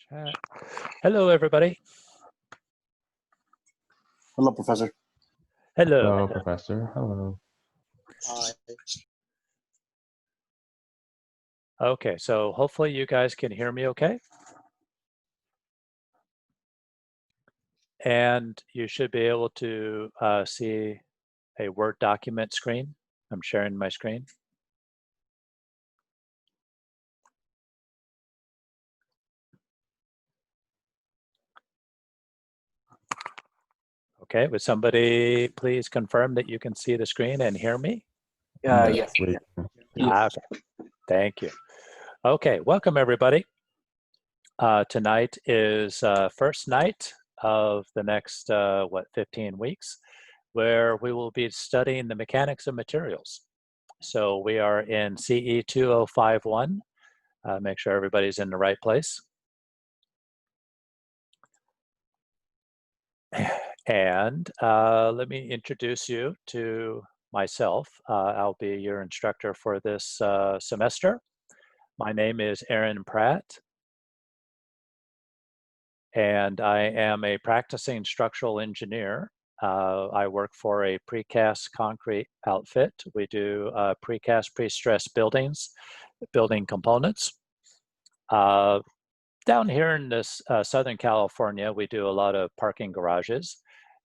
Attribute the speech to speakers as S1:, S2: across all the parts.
S1: Chat. Hello, everybody.
S2: Hello, Professor.
S1: Hello.
S3: Hello, Professor. Hello.
S2: Hi.
S1: Okay, so hopefully you guys can hear me okay. And you should be able to see a Word document screen. I'm sharing my screen. Okay, would somebody please confirm that you can see the screen and hear me?
S2: Yes.
S3: we-
S1: Okay, thank you. Okay, welcome everybody. Tonight is first night of the next, 15 weeks, where we will be studying the mechanics of materials. So we are in CE 2051. Make sure everybody's in the right place. And let me introduce you to myself. I'll be your instructor for this semester. My name is Aaron Pratt, and I am a practicing structural engineer. I work for a precast concrete outfit. We do precast, pre-stressed buildings, building components. Down here in this Southern California, we do a lot of parking garages,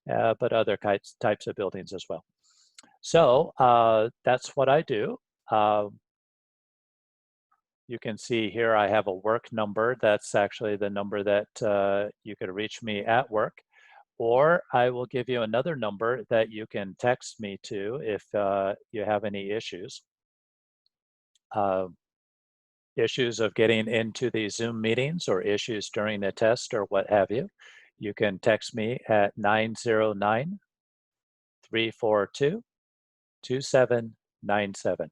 S1: but other types of buildings as well. So that's what I do. You can see here I have a work number. That's actually the number that you could reach me at work. Or I will give you another number that you can text me to if you have any issues. Issues of getting into these Zoom meetings or issues during the test or what have you, you can text me at 909-342-2797.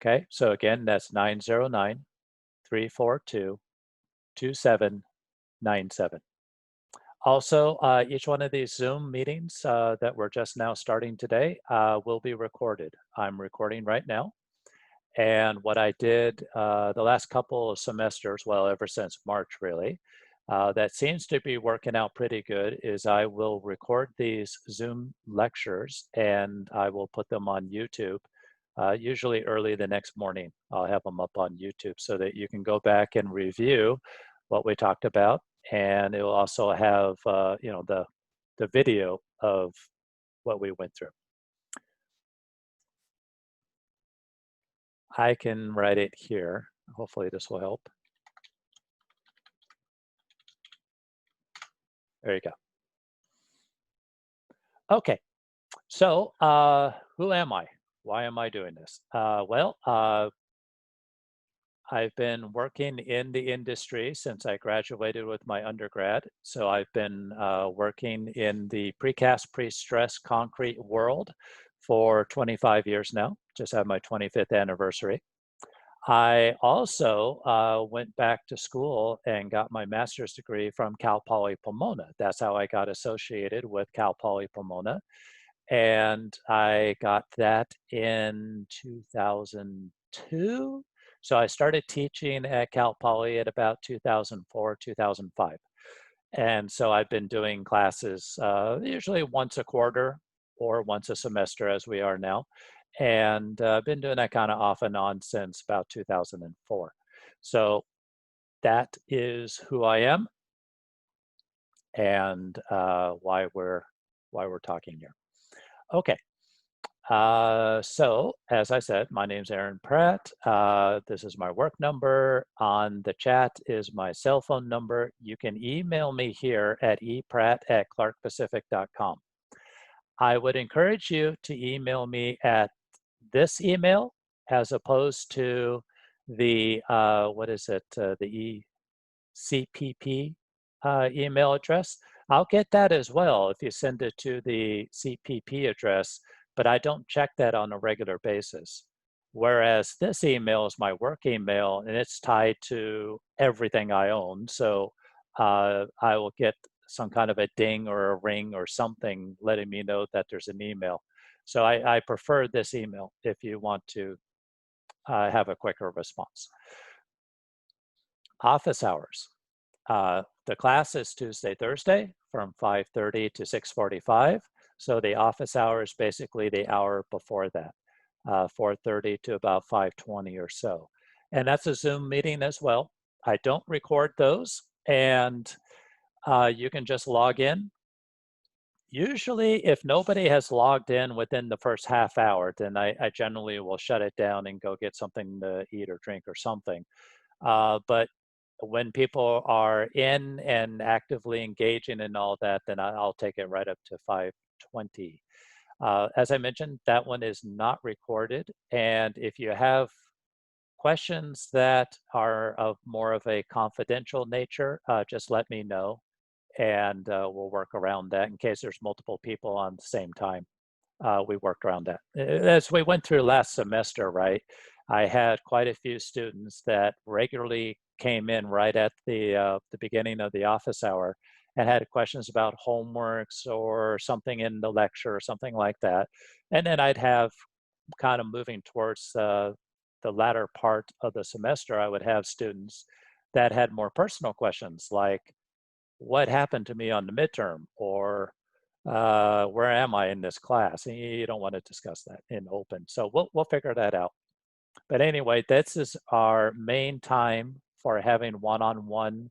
S1: Okay, so again, that's 909-342-2797. Also, each one of these Zoom meetings that we're just now starting today will be recorded. I'm recording right now. And what I did the last couple of semesters, well, ever since March really, that seems to be working out pretty good is I will record these Zoom lectures and I will put them on YouTube. Usually early the next morning, I'll have them up on YouTube so that you can go back and review what we talked about. And it will also have, the video of what we went through. I can write it here. Hopefully this will help. There you go. Okay, so who am I? Why am I doing this? I've been working in the industry since I graduated with my undergrad. So I've been working in the precast, pre-stressed concrete world for 25 years now. Just had my 25th anniversary. I also went back to school and got my master's degree from Cal Poly Pomona. That's how I got associated with Cal Poly Pomona. And I got that in 2002. So I started teaching at Cal Poly at about 2004, 2005. And so I've been doing classes usually once a quarter or once a semester as we are now. And I've been doing that kind of off and on since about 2004. So that is who I am and why we're talking here. Okay. So as I said, my name's Aaron Pratt. This is my work number. On the chat is my cell phone number. You can email me here at epratt@clarkpacific.com. I would encourage you to email me at this email as opposed to the, the CPP email address. I'll get that as well if you send it to the CPP address, but I don't check that on a regular basis. Whereas this email is my work email and it's tied to everything I own. So I will get some kind of a ding or a ring or something letting me know that there's an email. So I prefer this email if you want to have a quicker response. Office hours. The class is Tuesday, Thursday from 5:30 to 6:45. So the office hour is basically the hour before that, 4:30 to about 5:20 or so. And that's a Zoom meeting as well. I don't record those, and you can just log in. Usually, if nobody has logged in within the first half hour, then I generally will shut it down and go get something to eat or drink or something. But when people are in and actively engaging in all that, then I'll take it right up to 5:20. As I mentioned, that one is not recorded. And if you have questions that are of more of a confidential nature, just let me know, and we'll work around that in case there's multiple people on the same time. We worked around that. As we went through last semester, right, I had quite a few students that regularly came in right at the beginning of the office hour and had questions about homeworks or something in the lecture or something like that. And then I'd have, kind of moving towards the latter part of the semester, I would have students that had more personal questions like, what happened to me on the midterm, or where am I in this class? And you don't want to discuss that in open. So we'll figure that out. But anyway, this is our main time for having one-on-one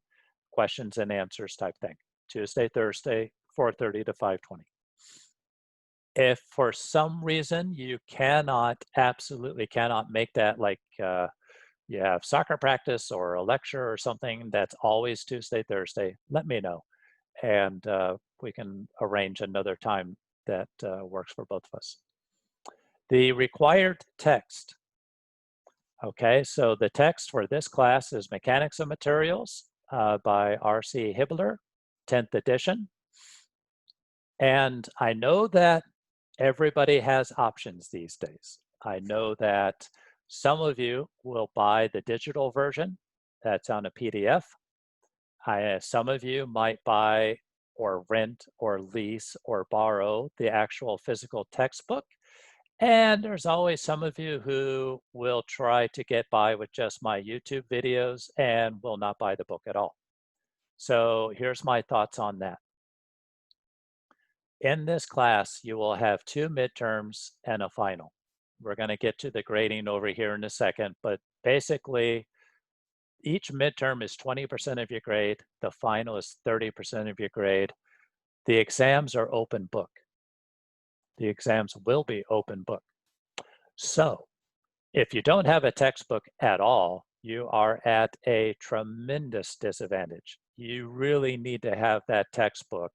S1: questions and answers type thing. Tuesday, Thursday, 4:30 to 5:20. If for some reason you absolutely cannot make that, like you have soccer practice or a lecture or something that's always Tuesday, Thursday, let me know. And we can arrange another time that works for both of us. The required text. Okay, so the text for this class is Mechanics of Materials by R.C. Hibbeler, 10th edition. And I know that everybody has options these days. I know that some of you will buy the digital version that's on a PDF. Some of you might buy or rent or lease or borrow the actual physical textbook. And there's always some of you who will try to get by with just my YouTube videos and will not buy the book at all. So here's my thoughts on that. In this class, you will have 2 midterms and a final. We're going to get to the grading over here in a second, but basically, each midterm is 20% of your grade. The final is 30% of your grade. The exams are open book. The exams will be open book. So if you don't have a textbook at all, you are at a tremendous disadvantage. You really need to have that textbook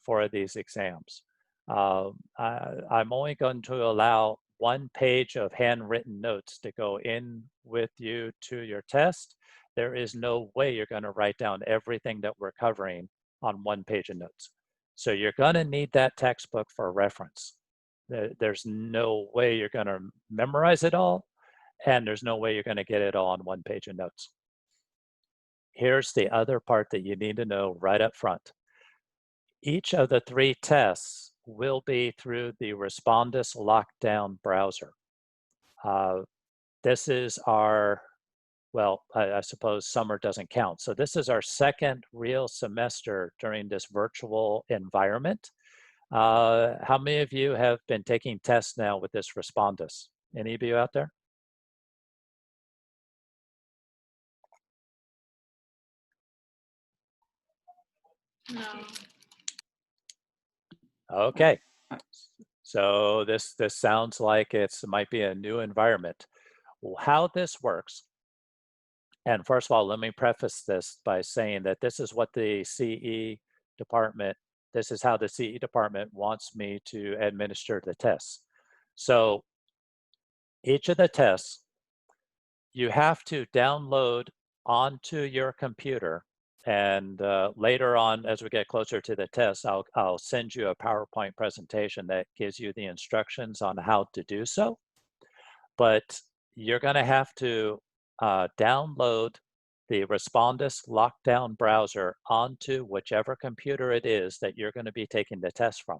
S1: for these exams. I'm only going to allow 1 page of handwritten notes to go in with you to your test. There is no way you're going to write down everything that we're covering on 1 page of notes. So you're going to need that textbook for reference. There's no way you're going to memorize it all, and there's no way you're going to get it all on 1 page of notes. Here's the other part that you need to know right up front. Each of the 3 tests will be through the Respondus Lockdown browser. This is our, well, I suppose summer doesn't count. So this is our 2nd real semester during this virtual environment. How many of you have been taking tests now with this Respondus? Any of you out there?
S3: No.
S1: Okay. So this sounds like it might be a new environment. How this works, and first of all, let me preface this by saying that this is what the CE department, this is how the CE department wants me to administer the tests. So each of the tests, you have to download onto your computer. And later on, as we get closer to the test, I'll send you a PowerPoint presentation that gives you the instructions on how to do so. But you're going to have to download the Respondus Lockdown browser onto whichever computer it is that you're going to be taking the test from.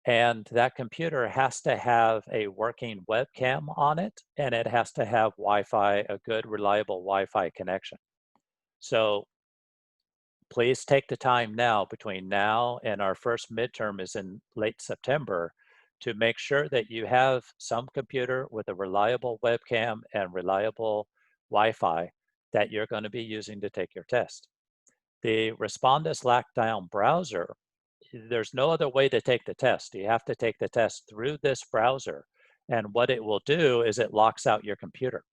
S1: And that computer has to have a working webcam on it, and it has to have Wi-Fi, a good, reliable Wi-Fi connection. So please take the time now, between now and our first midterm is in late September, to make sure that you have some computer with a reliable webcam and reliable Wi-Fi that you're going to be using to take your test. The Respondus Lockdown browser, there's no other way to take the test. You have to take the test through this browser. And what it will do is it locks out your computer.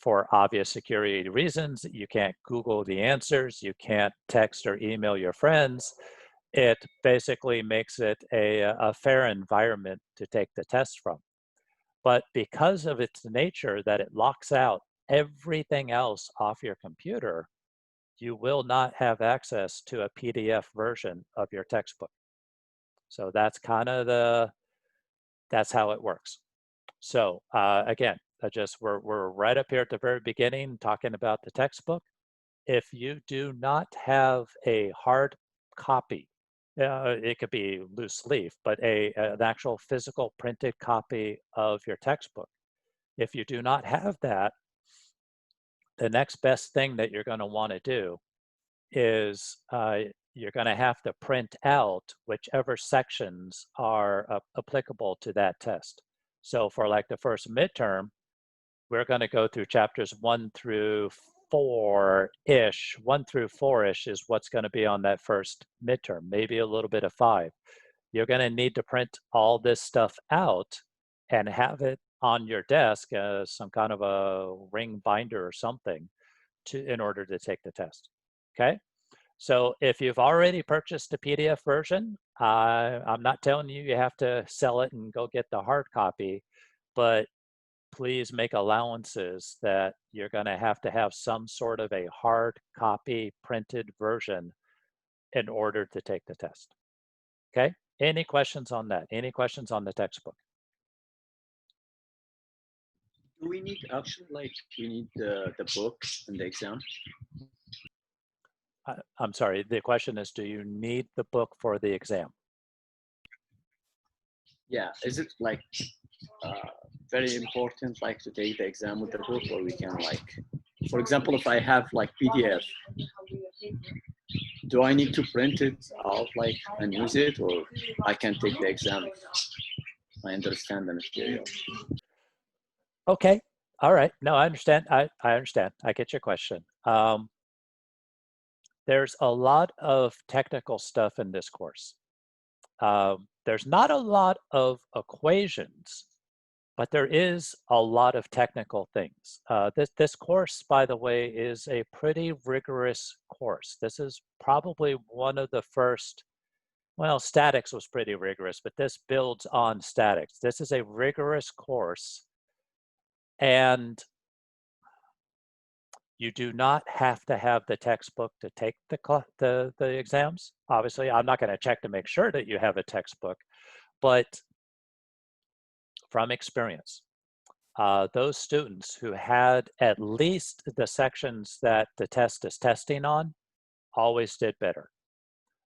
S1: For obvious security reasons, you can't Google the answers, you can't text or email your friends. It basically makes it a fair environment to take the test from. But because of its nature that it locks out everything else off your computer, you will not have access to a PDF version of your textbook. So that's kind of that's how it works. So again, we're right up here at the very beginning talking about the textbook. If you do not have a hard copy, it could be loose leaf, but an actual physical printed copy of your textbook. If you do not have that, the next best thing that you're going to want to do is you're going to have to print out whichever sections are applicable to that test. So for like the first midterm, we're going to go through chapters 1 through 4-ish. 1 through 4-ish is what's going to be on that first midterm, maybe a little bit of 5. You're going to need to print all this stuff out and have it on your desk as some kind of a ring binder or something in order to take the test. Okay? So if you've already purchased a PDF version, I'm not telling you you have to sell it and go get the hard copy, but please make allowances that you're going to have some sort of a hard copy printed version in order to take the test. Okay? Any questions on that? Any questions on the textbook?
S4: Do we need actually, like, we need the book and the exam?
S1: I'm sorry, the question is, do you need the book for the exam?
S4: Yeah, is it like very important, like, to take the exam with the book, or we can, like, for example, if I have like PDF, do I need to print it out, like, and use it, or I can take the exam if I understand the material?
S1: Okay, all right. No, I understand. I understand. I get your question. There's a lot of technical stuff in this course. There's not a lot of equations, but there is a lot of technical things. This course, by the way, is a pretty rigorous course. This is probably one of the first, well, statics was pretty rigorous, but this builds on statics. This is a rigorous course, and you do not have to have the textbook to take the exams. Obviously, I'm not going to check to make sure that you have a textbook, but from experience, those students who had at least the sections that the test is testing on always did better.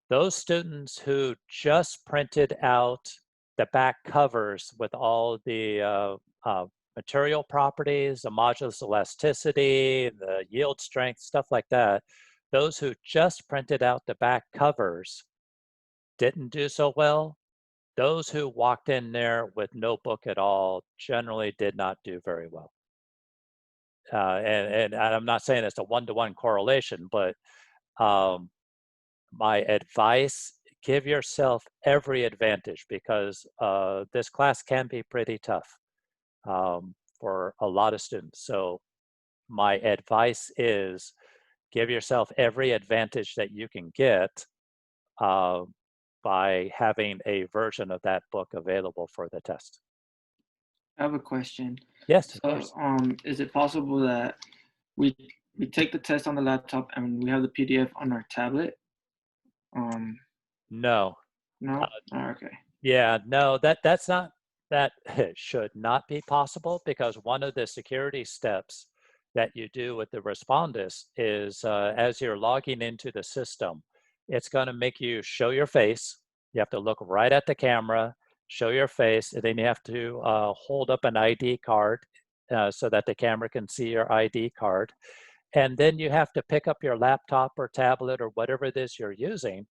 S1: Those students who just printed out the back covers with all the material properties, the modulus elasticity, the yield strength, stuff like that, those who just printed out the back covers didn't do so well. Those who walked in there with no book at all generally did not do very well. And I'm not saying it's a one-to-one correlation, but my advice, give yourself every advantage, because this class can be pretty tough for a lot of students. So my advice is give yourself every advantage that you can get by having a version of that book available for the test.
S5: I have a question.
S1: Yes, of
S5: So,
S1: course.
S5: is it possible that we take the test on the laptop and we have the PDF on our tablet?
S1: No.
S5: No. Okay.
S1: Yeah, no, that should not be possible, because one of the security steps that you do with the Respondus is as you're logging into the system, it's going to make you show your face. You have to look right at the camera, show your face, and then you have to hold up an ID card so that the camera can see your ID card. And then you have to pick up your laptop or tablet or whatever it is you're using,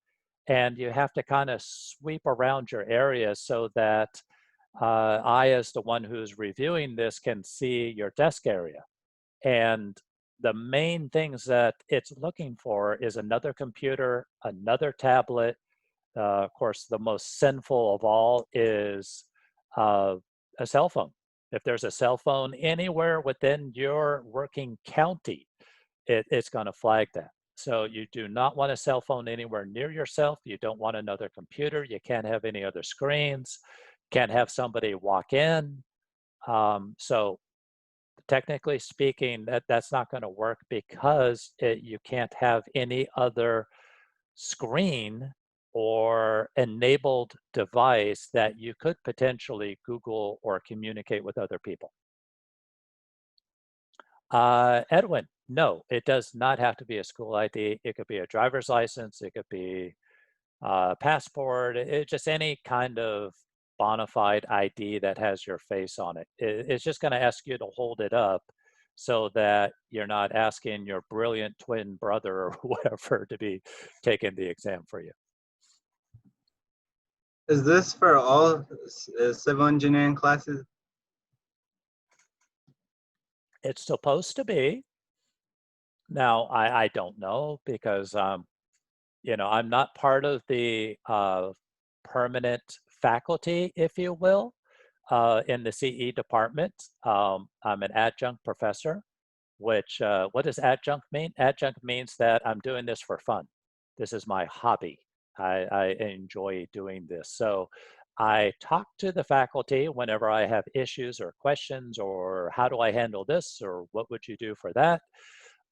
S1: and you have to kind of sweep around your area so that I, as the one who's reviewing this, can see your desk area. And the main things that it's looking for is another computer, another tablet. Of course, the most sinful of all is a cell phone. If there's a cell phone anywhere within your working county, it's going to flag that. So you do not want a cell phone anywhere near yourself. You don't want another computer. You can't have any other screens. Can't have somebody walk in. So technically speaking, that's not going to work because you can't have any other screen or enabled device that you could potentially Google or communicate with other people. Edwin, no, it does not have to be a school ID. It could be a driver's license. It could be a passport. Just any kind of bona fide ID that has your face on it. It's just going to ask you to hold it up so that you're not asking your brilliant twin brother or whatever to be taking the exam for you.
S6: Is this for all civil engineering classes?
S1: It's supposed to be. Now, I don't know because, you know, I'm not part of the permanent faculty, if you will, in the CE department. I'm an adjunct professor, which, what does adjunct mean? Adjunct means that I'm doing this for fun. This is my hobby. I enjoy doing this. So I talk to the faculty whenever I have issues or questions or how do I handle this or what would you do for that?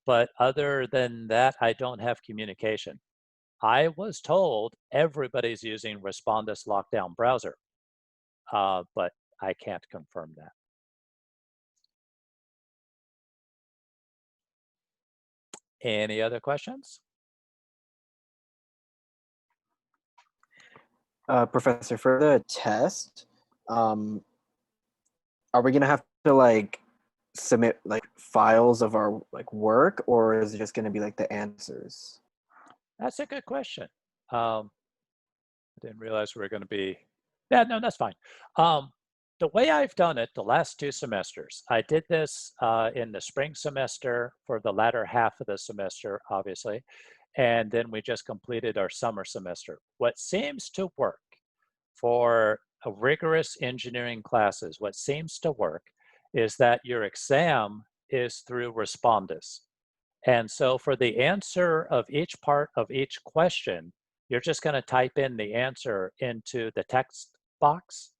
S1: But other than that, I don't have communication. I was told everybody's using Respondus Lockdown Browser, but I can't confirm that. Any other questions?
S2: Professor, for the test, are we gonna have to like submit like files of our like work, or is it just gonna be like the answers?
S1: That's a good question. I didn't realize we were going to be, yeah, no, that's fine. The way I've done it the last 2 semesters, I did this in the spring semester for the latter half of the semester, obviously, and then we just completed our summer semester. What seems to work for a rigorous engineering classes, what seems to work is that your exam is through Respondus. And so for the answer of each part of each question, you're just going to type in the answer into the text box.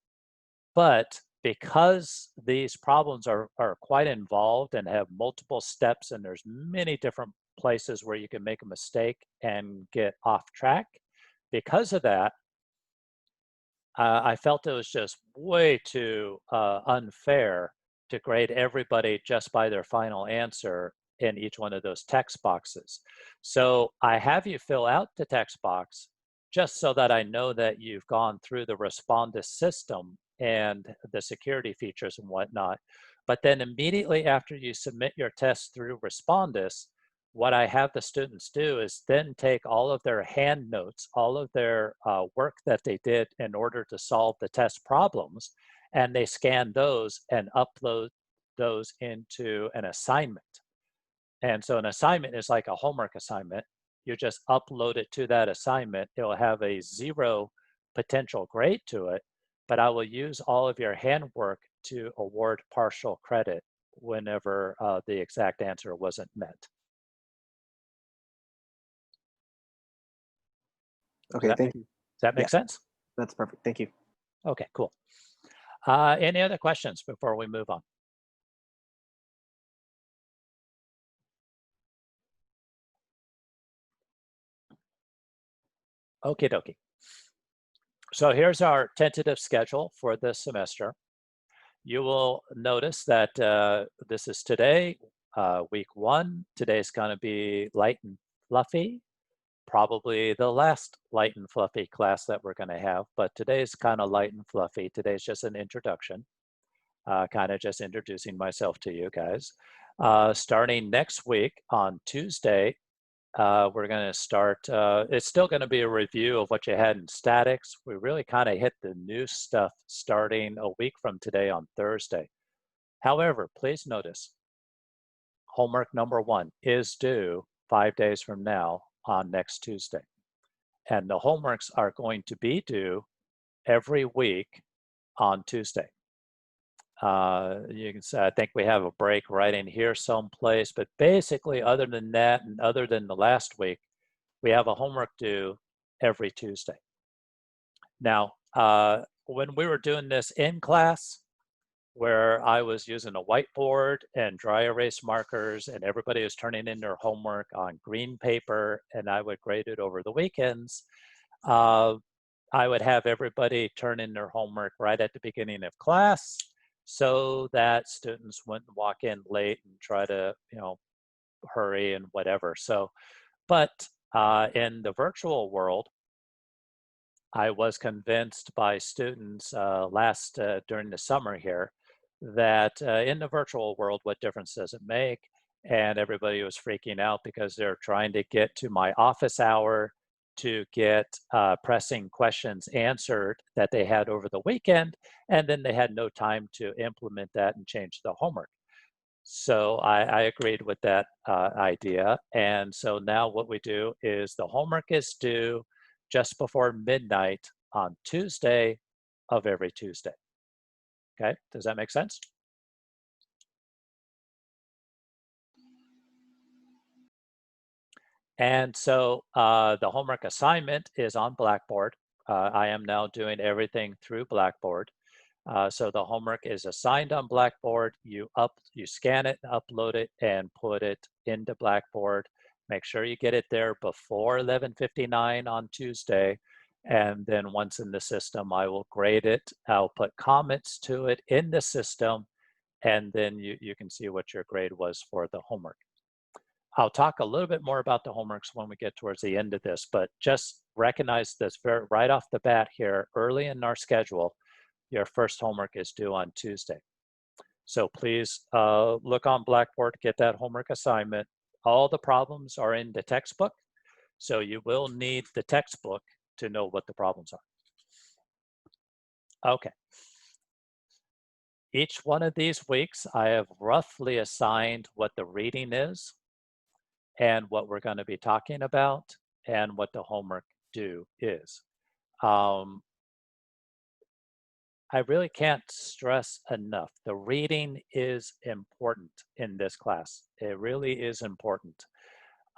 S1: But because these problems are quite involved and have multiple steps and there's many different places where you can make a mistake and get off track, because of that, I felt it was just way too unfair to grade everybody just by their final answer in each one of those text boxes. So I have you fill out the text box just so that I know that you've gone through the Respondus system and the security features and whatnot. But then immediately after you submit your test through Respondus, what I have the students do is then take all of their hand notes, all of their work that they did in order to solve the test problems, and they scan those and upload those into an assignment. And so an assignment is like a homework assignment. You just upload it to that assignment. It will have a 0 potential grade to it, but I will use all of your handwork to award partial credit whenever the exact answer wasn't met.
S2: Okay, thank you.
S1: Does that make sense?
S2: That's perfect. Thank you.
S1: Okay, cool. Any other questions before we move on? Okie dokie. So here's our tentative schedule for this semester. You will notice that this is today, week 1. Today's going to be light and fluffy. probably the last light and fluffy class that we're going to have, but today's kind of light and fluffy. Today's just an introduction, kind of just introducing myself to you guys. Starting next week on Tuesday, we're going to start, it's still going to be a review of what you had in statics. We really kind of hit the new stuff starting a week from today on Thursday. However, please notice, homework number 1 is due 5 days from now on next Tuesday. And the homeworks are going to be due every week on Tuesday. You can say, I think we have a break right in here someplace, but basically other than that, and other than the last week, we have a homework due every Tuesday. Now, when we were doing this in class, where I was using a whiteboard and dry erase markers and everybody was turning in their homework on green paper and I would grade it over the weekends, I would have everybody turn in their homework right at the beginning of class so that students wouldn't walk in late and try to, hurry and whatever. So, but in the virtual world, I was convinced by students during the summer here that in the virtual world, what difference does it make? And everybody was freaking out because they're trying to get to my office hour to get pressing questions answered that they had over the weekend, and then they had no time to implement that and change the homework. So I agreed with that idea. And so now what we do is the homework is due just before midnight on Tuesday of every Tuesday. Okay, does that make sense? And so the homework assignment is on Blackboard. I am now doing everything through Blackboard. So the homework is assigned on Blackboard. You scan it, upload it, and put it into Blackboard. Make sure you get it there before 11:59 on Tuesday. And then once in the system, I will grade it. I'll put comments to it in the system, and then you can see what your grade was for the homework. I'll talk a little bit more about the homeworks when we get towards the end of this, but just recognize this right off the bat here, early in our schedule, your first homework is due on Tuesday. So please look on Blackboard, get that homework assignment. All the problems are in the textbook, so you will need the textbook to know what the problems are. Okay. Each one of these weeks, I have roughly assigned what the reading is and what we're going to be talking about and what the homework due is. I really can't stress enough. The reading is important in this class. It really is important.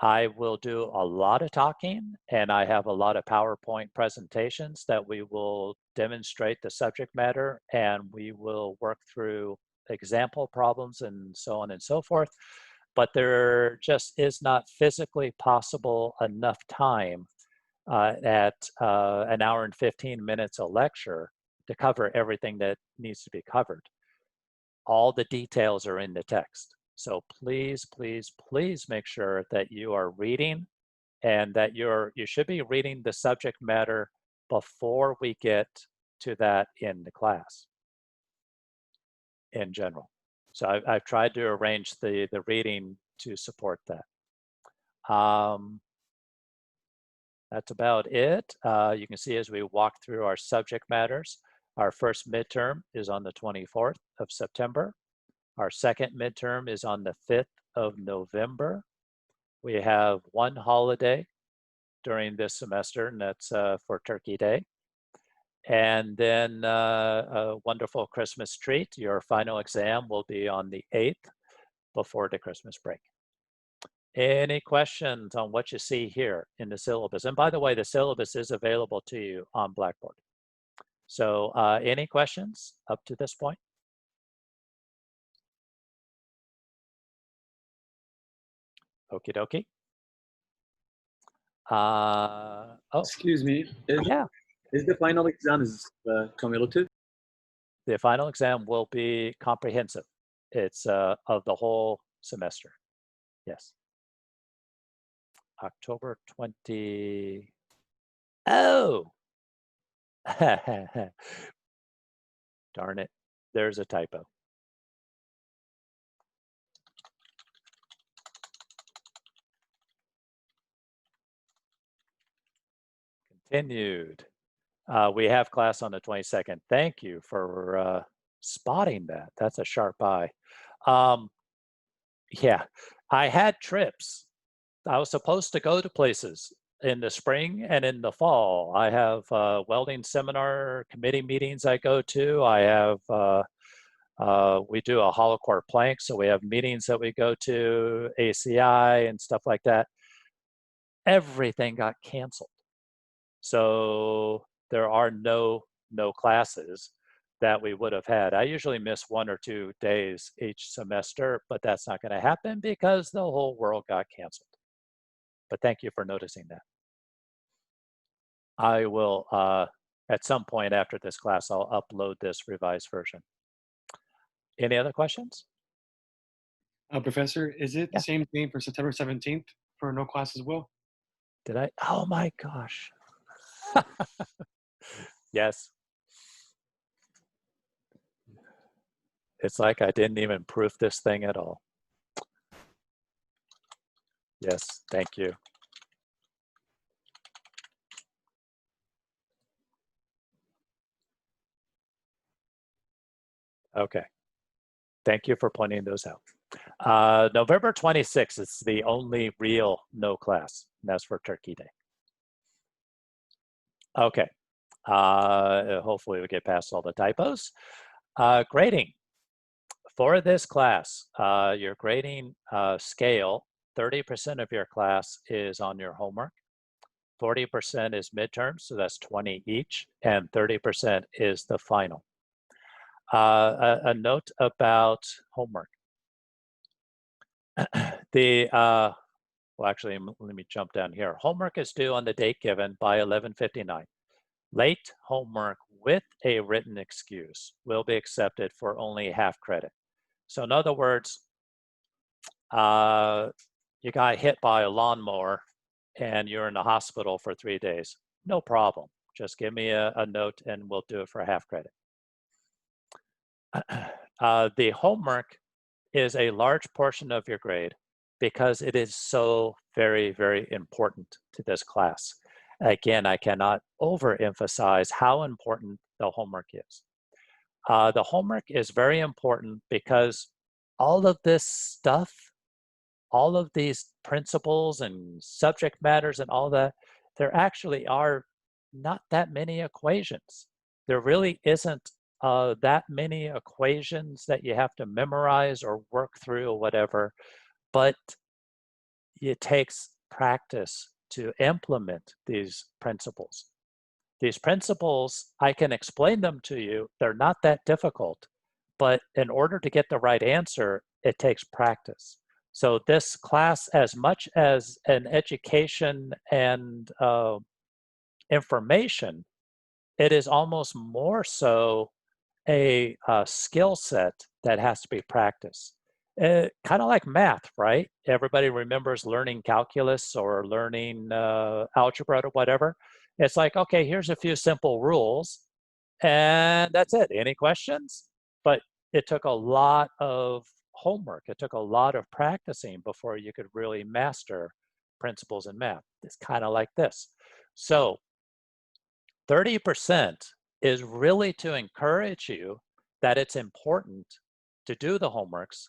S1: I will do a lot of talking, and I have a lot of PowerPoint presentations that we will demonstrate the subject matter, and we will work through example problems and so on and so forth. But there just is not physically possible enough time at an hour and 15 minutes a lecture to cover everything that needs to be covered. All the details are in the text. So please, please, please make sure that you are reading and that you should be reading the subject matter before we get to that in the class in general. So I've tried to arrange the reading to support that. That's about it. You can see as we walk through our subject matters, our first midterm is on the 24th of September. Our second midterm is on the 5th of November. We have one holiday during this semester, and that's for Turkey Day. And then a wonderful Christmas treat. Your final exam will be on the 8th before the Christmas break. Any questions on what you see here in the syllabus? And by the way, the syllabus is available to you on Blackboard. So any questions up to this point? Okie dokie. Oh,
S4: Excuse me.
S1: yeah.
S4: Is the final exam cumulative?
S1: The final exam will be comprehensive. It's of the whole semester. Yes. October 20. Oh! Darn it. There's a typo. Continued. We have class on the 22nd. Thank you for spotting that. That's a sharp eye. Yeah, I had trips. I was supposed to go to places in the spring and in the fall. I have welding seminar committee meetings I go to. I have, we do a hollow core plank, so we have meetings that we go to, ACI and stuff like that. Everything got canceled. So there are no classes that we would have had. I usually miss 1 or 2 days each semester, but that's not going to happen because the whole world got canceled. But thank you for noticing that. I will, at some point after this class, I'll upload this revised version. Any other questions?
S7: Professor, is it
S1: Yeah.
S7: the same thing for September 17th for no class as well?
S1: Did I? Oh my gosh. Yes. It's like I didn't even proof this thing at all. Yes, thank you. Okay. Thank you for pointing those out. November 26th is the only real no class. And that's for Turkey Day. Okay. Hopefully we get past all the typos. Grading. For this class, your grading scale, 30% of your class is on your homework. 40% is midterms, so that's 20 each, and 30% is the final. A note about homework. Well, actually, let me jump down here. Homework is due on the date given by 11:59. Late homework with a written excuse will be accepted for only half credit. So in other words, you got hit by a lawnmower and you're in the hospital for 3 days. No problem. Just give me a note and we'll do it for half credit. The homework is a large portion of your grade because it is so very, very important to this class. Again, I cannot overemphasize how important the homework is. The homework is very important because all of this stuff, all of these principles and subject matters and all that, there actually are not that many equations. There really isn't that many equations that you have to memorize or work through or whatever, but it takes practice to implement these principles. These principles, I can explain them to you. They're not that difficult, but in order to get the right answer, it takes practice. So this class, as much as an education and information, it is almost more so a skill set that has to be practiced. Kind of like math, right? Everybody remembers learning calculus or learning algebra or whatever. It's like, okay, here's a few simple rules, and that's it. Any questions? But it took a lot of homework. It took a lot of practicing before you could really master principles in math. It's kind of like this. So 30% is really to encourage you that it's important to do the homeworks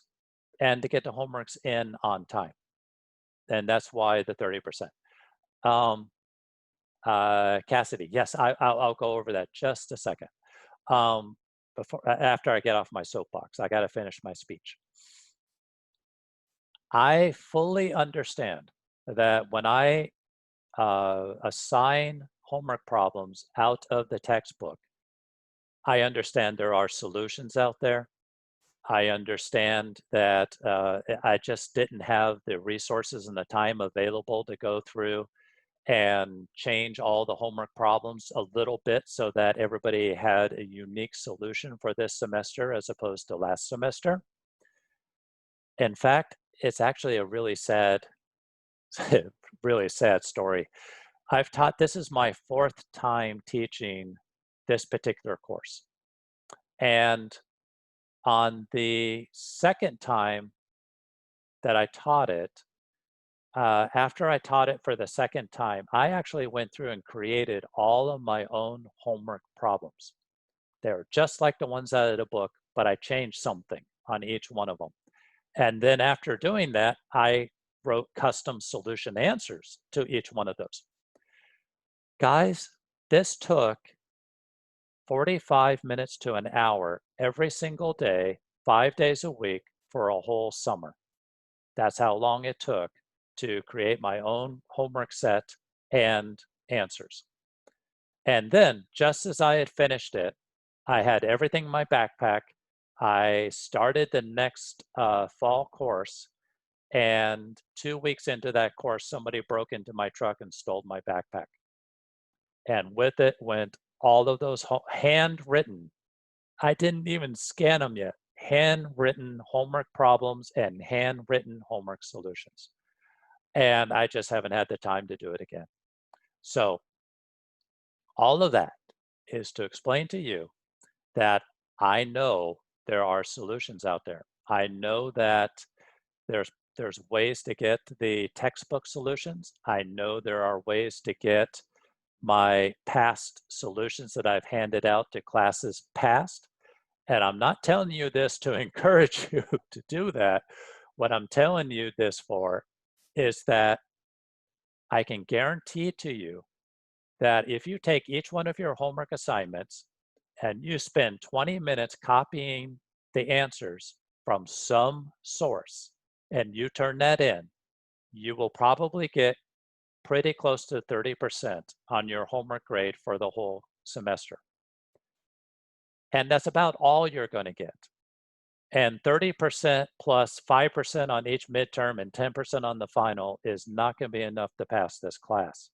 S1: and to get the homeworks in on time. And that's why the 30%. Cassidy, yes, I'll go over that just a second. After I get off my soapbox, I got to finish my speech. I fully understand that when I assign homework problems out of the textbook, I understand there are solutions out there. I understand that I just didn't have the resources and the time available to go through and change all the homework problems a little bit so that everybody had a unique solution for this semester as opposed to last semester. In fact, it's actually a really sad, really sad story. I've taught, this is my 4th time teaching this particular course. And on the 2nd time that I taught it, after I taught it for the 2nd time, I actually went through and created all of my own homework problems. They're just like the ones out of the book, but I changed something on each one of them. And then after doing that, I wrote custom solution answers to each one of those. Guys, this took 45 minutes to an hour every single day, 5 days a week for a whole summer. That's how long it took to create my own homework set and answers. And then, just as I had finished it, I had everything in my backpack. I started the next fall course, and 2 weeks into that course, somebody broke into my truck and stole my backpack. And with it went all of those handwritten, I didn't even scan them yet, handwritten homework problems and handwritten homework solutions. And I just haven't had the time to do it again. So all of that is to explain to you that I know there are solutions out there. I know that there's ways to get the textbook solutions. I know there are ways to get my past solutions that I've handed out to classes past. And I'm not telling you this to encourage you to do that. What I'm telling you this for is that I can guarantee to you that if you take each one of your homework assignments and you spend 20 minutes copying the answers from some source and you turn that in, you will probably get pretty close to 30% on your homework grade for the whole semester. And that's about all you're going to get. And 30% plus 5% on each midterm and 10% on the final is not going to be enough to pass this class.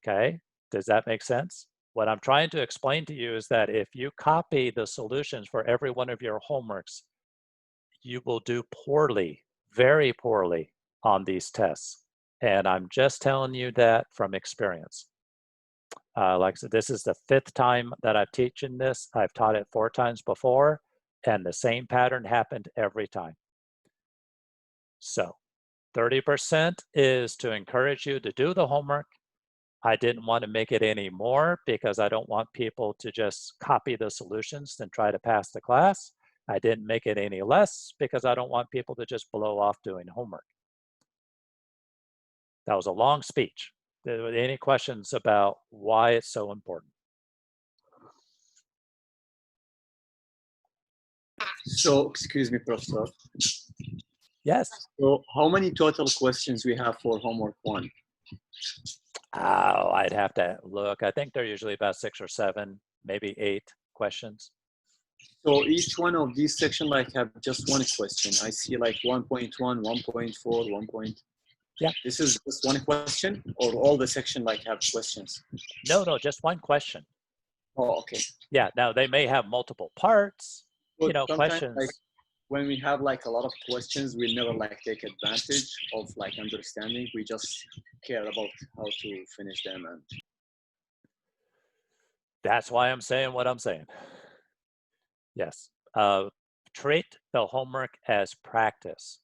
S1: Okay, does that make sense? What I'm trying to explain to you is that if you copy the solutions for every one of your homeworks, you will do poorly, very poorly on these tests. And I'm just telling you that from experience. Like I said, this is the 5th time that I've teaching this. I've taught it 4 times before, and the same pattern happened every time. So 30% is to encourage you to do the homework. I didn't want to make it any more because I don't want people to just copy the solutions and try to pass the class. I didn't make it any less because I don't want people to just blow off doing homework. That was a long speech. Any questions about why it's so important?
S4: So, excuse me, Professor.
S1: Yes.
S4: So, how many total questions we have for homework 1?
S1: Oh, I'd have to look. I think they're usually about 6 or 7, maybe 8 questions.
S4: So each one of these sections like have just one question. I see like 1.1, 1.4, 1.
S1: Yeah.
S4: This is just one question, or all the section like have questions?
S1: No, just one question.
S4: Oh, okay.
S1: Yeah, now they may have multiple parts,
S4: But sometimes,
S1: questions.
S4: like, when we have like a lot of questions, we never like take advantage of like understanding. We just care about how to finish them. And
S1: that's why I'm saying what I'm saying. Yes. Treat the homework as practice,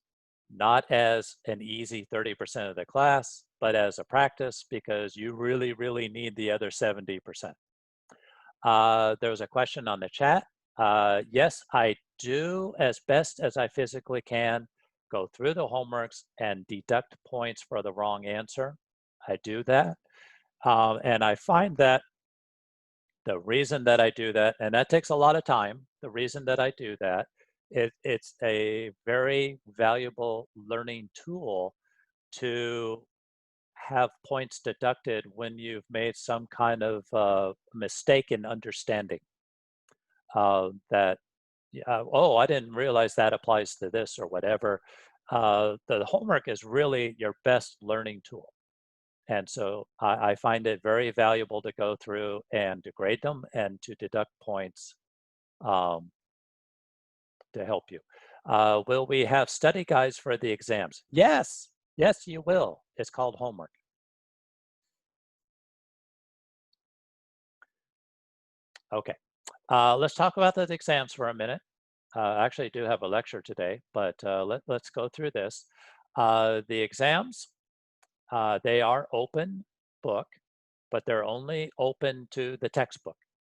S1: not as an easy 30% of the class, but as a practice because you really, really need the other 70%. There was a question on the chat. Yes, I do as best as I physically can go through the homeworks and deduct points for the wrong answer. I do that. And I find that the reason that I do that, and that takes a lot of time, the reason that I do that, it's a very valuable learning tool to have points deducted when you've made some kind of mistake in understanding. Oh, I didn't realize that applies to this or whatever. The homework is really your best learning tool. And so I find it very valuable to go through and to grade them and to deduct points to help you. Will we have study guides for the exams? Yes, Yes, you will. It's called homework. Okay, let's talk about the exams for a minute. I actually do have a lecture today, but let's go through this. The exams, they are open book, but they're only open to the textbook.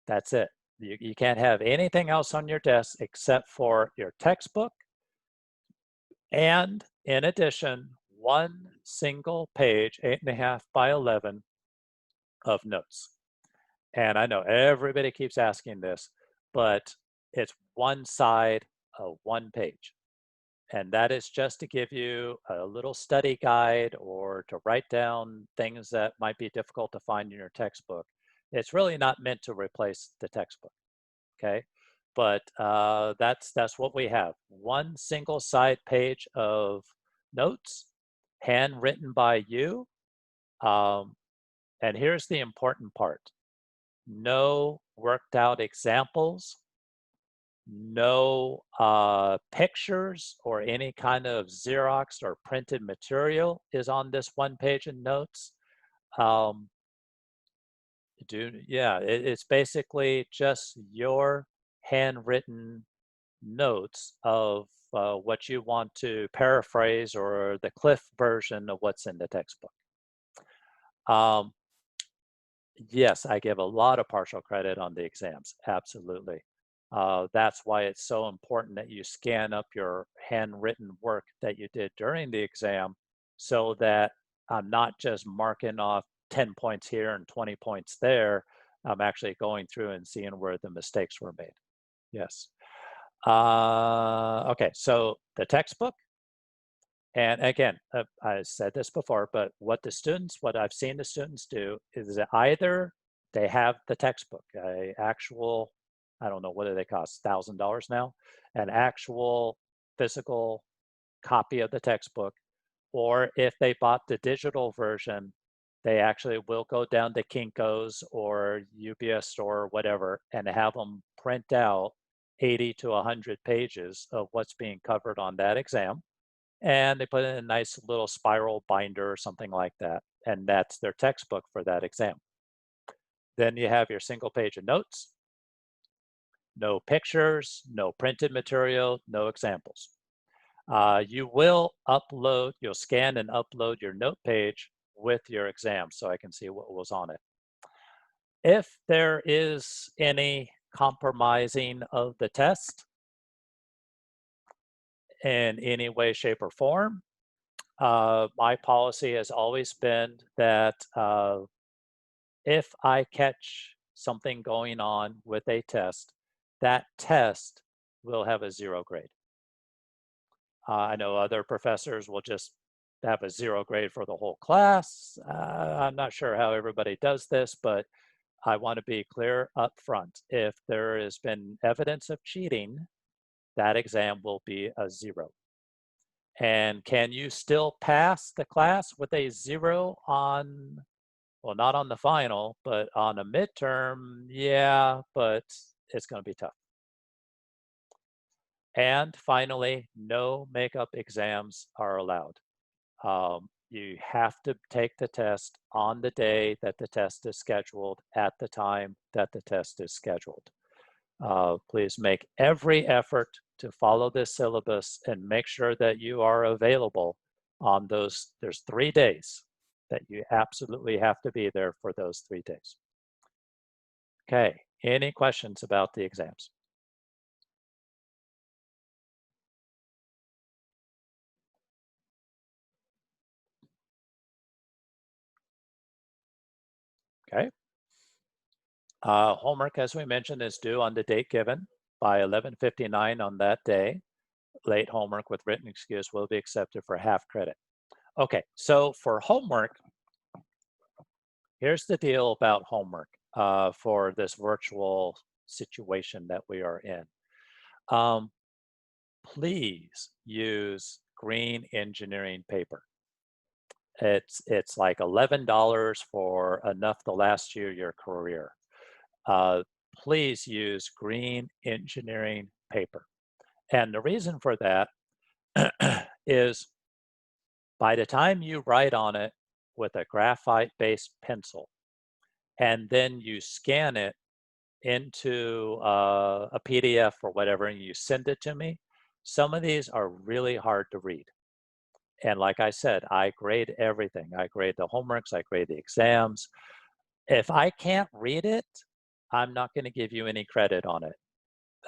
S1: That's it. You can't have anything else on your desk except for your textbook, and in addition, one single page, 8.5 by 11 of notes. And I know everybody keeps asking this, but it's one side of one page. And that is just to give you a little study guide or to write down things that might be difficult to find in your textbook. It's really not meant to replace the textbook, okay? But that's what we have. One single side page of notes, handwritten by you. And here's the important part. No worked out examples, no pictures or any kind of Xeroxed or printed material is on this one page of notes. It's basically just your handwritten notes of what you want to paraphrase or the Cliff version of what's in the textbook. Yes, I give a lot of partial credit on the exams, absolutely. That's why it's so important that you scan up your handwritten work that you did during the exam so that I'm not just marking off 10 points here and 20 points there. I'm actually going through and seeing where the mistakes were made. Yes. Okay, so the textbook, and again, I said this before, but what I've seen the students do is that either they have the textbook, actual, I don't know, what do they cost, $1,000 now? An actual physical copy of the textbook, or if they bought the digital version, they actually will go down to Kinko's or UPS store or whatever and have them print out 80 to 100 pages of what's being covered on that exam. And they put it in a nice little spiral binder or something like that. And that's their textbook for that exam. Then you have your single page of notes, no pictures, no printed material, no examples. You'll scan and upload your note page with your exam so I can see what was on it. If there is any compromising of the test in any way, shape, or form, my policy has always been that if I catch something going on with a test, that test will have a 0 grade. I know other professors will just have a 0 grade for the whole class. I'm not sure how everybody does this, but I want to be clear up front. If there has been evidence of cheating, that exam will be a 0. And can you still pass the class with a 0 on, well, not on the final, but on a midterm? Yeah, but it's going to be tough. And finally, no makeup exams are allowed. You have to take the test on the day that the test is scheduled at the time that the test is scheduled. Please make every effort to follow this syllabus and make sure that you are available on those. There's 3 days that you absolutely have to be there for those 3 days. Okay, any questions about the exams? Okay. Homework, as we mentioned, is due on the date given by 11:59 on that day. Late homework with written excuse will be accepted for half credit. Okay, so for homework, here's the deal about homework for this virtual situation that we are in. Please use green engineering paper. It's like $11 for enough to last you your career. Please use green engineering paper. And the reason for that is By the time you write on it with a graphite-based pencil, and then you scan it into a PDF or whatever, and you send it to me, some of these are really hard to read. And like I said, I grade everything. I grade the homeworks, I grade the exams. If I can't read it, I'm not going to give you any credit on it.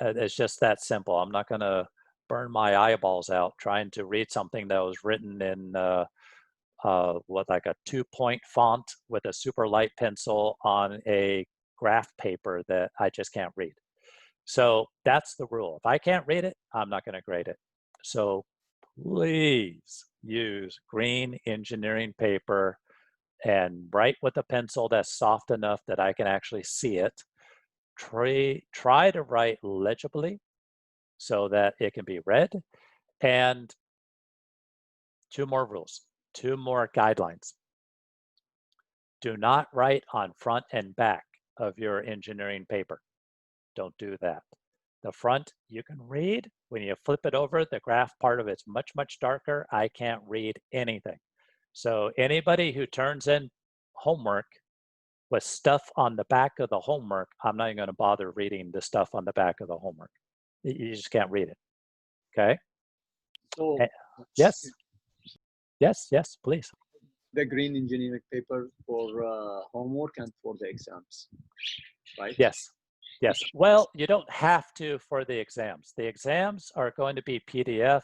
S1: It's just that simple. I'm not going to burn my eyeballs out trying to read something that was written in what, like a 2-point font with a super light pencil on a graph paper that I just can't read. So that's the rule. If I can't read it, I'm not going to grade it. So please use green engineering paper and write with a pencil that's soft enough that I can actually see it. Try to write legibly so that it can be read. And 2 more rules, 2 more guidelines. Do not write on front and back of your engineering paper. Don't do that. The front you can read. When you flip it over, the graph part of it's much, much darker. I can't read anything. So anybody who turns in homework with stuff on the back of the homework, I'm not even going to bother reading the stuff on the back of the homework. You just can't read it. Okay?
S4: So
S1: Yes. Yes, yes, please.
S4: the green engineering paper for homework and for the exams, right?
S1: Yes. Yes. Well, you don't have to for the exams. The exams are going to be PDF.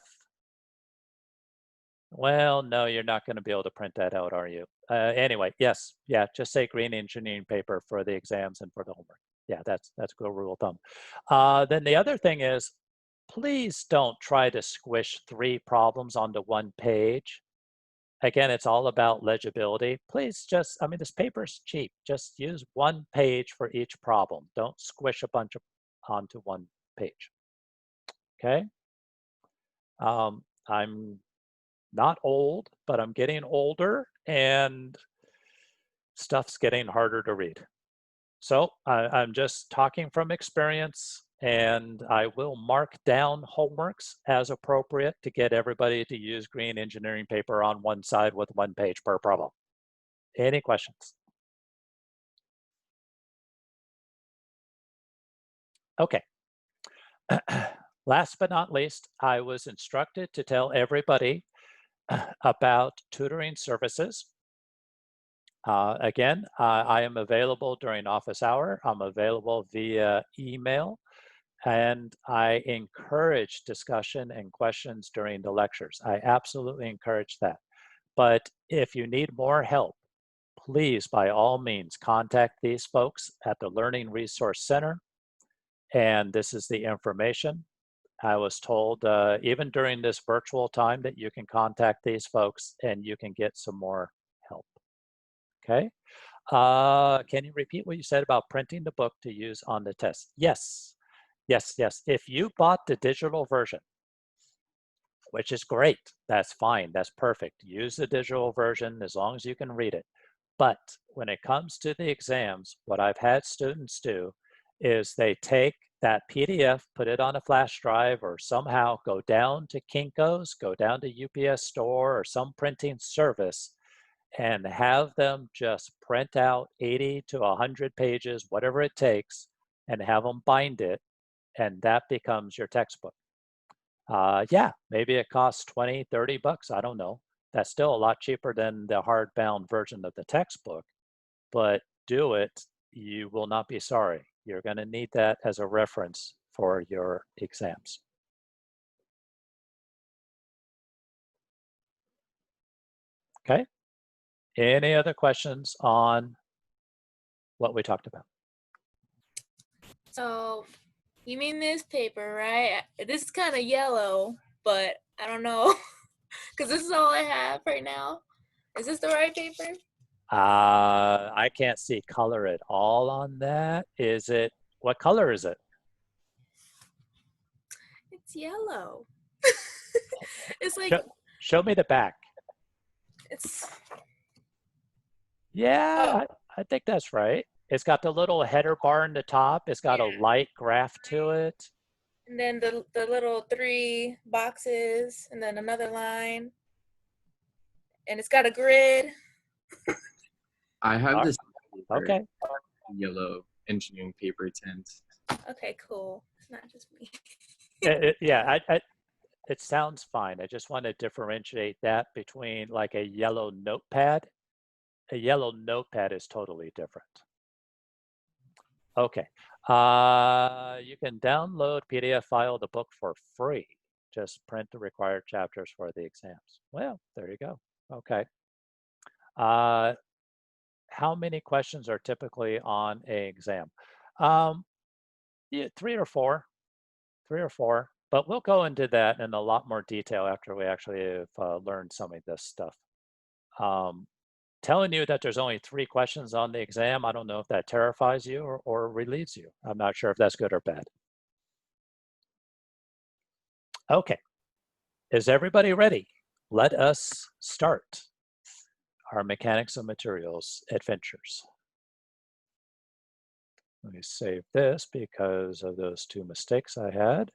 S1: Well, no, you're not going to be able to print that out, are you? Anyway, yes. Yeah, just say green engineering paper for the exams and for the homework. Yeah, that's a good rule of thumb. Then the other thing is, please don't try to squish 3 problems onto 1 page. Again, it's all about legibility. Please just, I mean, this paper's cheap. Just use 1 page for each problem. Don't squish a bunch of onto 1 page. Okay? I'm not old, but I'm getting older and stuff's getting harder to read. So I'm just talking from experience, and I will mark down homeworks as appropriate to get everybody to use green engineering paper on 1 side with 1 page per problem. Any questions? Okay. Last but not least, I was instructed to tell everybody about tutoring services. Again, I am available during office hour. I'm available via email, and I encourage discussion and questions during the lectures. I absolutely encourage that. But if you need more help, please, by all means, contact these folks at the Learning Resource Center. And this is the information. I was told, even during this virtual time, that you can contact these folks and you can get some more help. Okay. Can you repeat what you said about printing the book to use on the test? Yes. Yes, yes. If you bought the digital version, which is great, that's fine. That's perfect. Use the digital version as long as you can read it. But when it comes to the exams, what I've had students do is they take that PDF, put it on a flash drive, or somehow go down to Kinko's, go down to UPS Store or some printing service, and have them just print out 80 to 100 pages, whatever it takes, and have them bind it, and that becomes your textbook. Yeah, maybe it costs 20, 30 bucks, I don't know. That's still a lot cheaper than the hardbound version of the textbook, but do it, you will not be sorry. You're going to need that as a reference for your exams. Okay. Any other questions on what we talked about?
S3: So you mean this paper, right? This is kind of yellow, but I don't know because this is all I have right now. Is this the right paper?
S1: I can't see color at all on that. Is it, what color is it?
S3: It's yellow. It's like,
S1: Show me the back.
S3: it's,
S1: Yeah, I think that's right. It's got the little header bar in the top. It's got a light graph to it.
S3: and then the little 3 boxes and then another line. and it's got a grid.
S8: I have
S1: Alright.
S8: this paper,
S1: Okay.
S8: yellow engineering paper tint.
S3: Okay, cool. It's not just me.
S1: Yeah, it sounds fine. I just want to differentiate that between like a yellow notepad. A yellow notepad is totally different. Okay. You can download PDF file of the book for free. Just print the required chapters for the exams. Well, there you go. Okay. How many questions are typically on an exam? Yeah, 3 or 4. 3 or 4. But we'll go into that in a lot more detail after we actually have learned some of this stuff. Telling you that there's only 3 questions on the exam, I don't know if that terrifies you or relieves you. I'm not sure if that's good or bad. Okay, is everybody ready? Let us start our Mechanics of Materials adventures. Let me save this because of those 2 mistakes I had.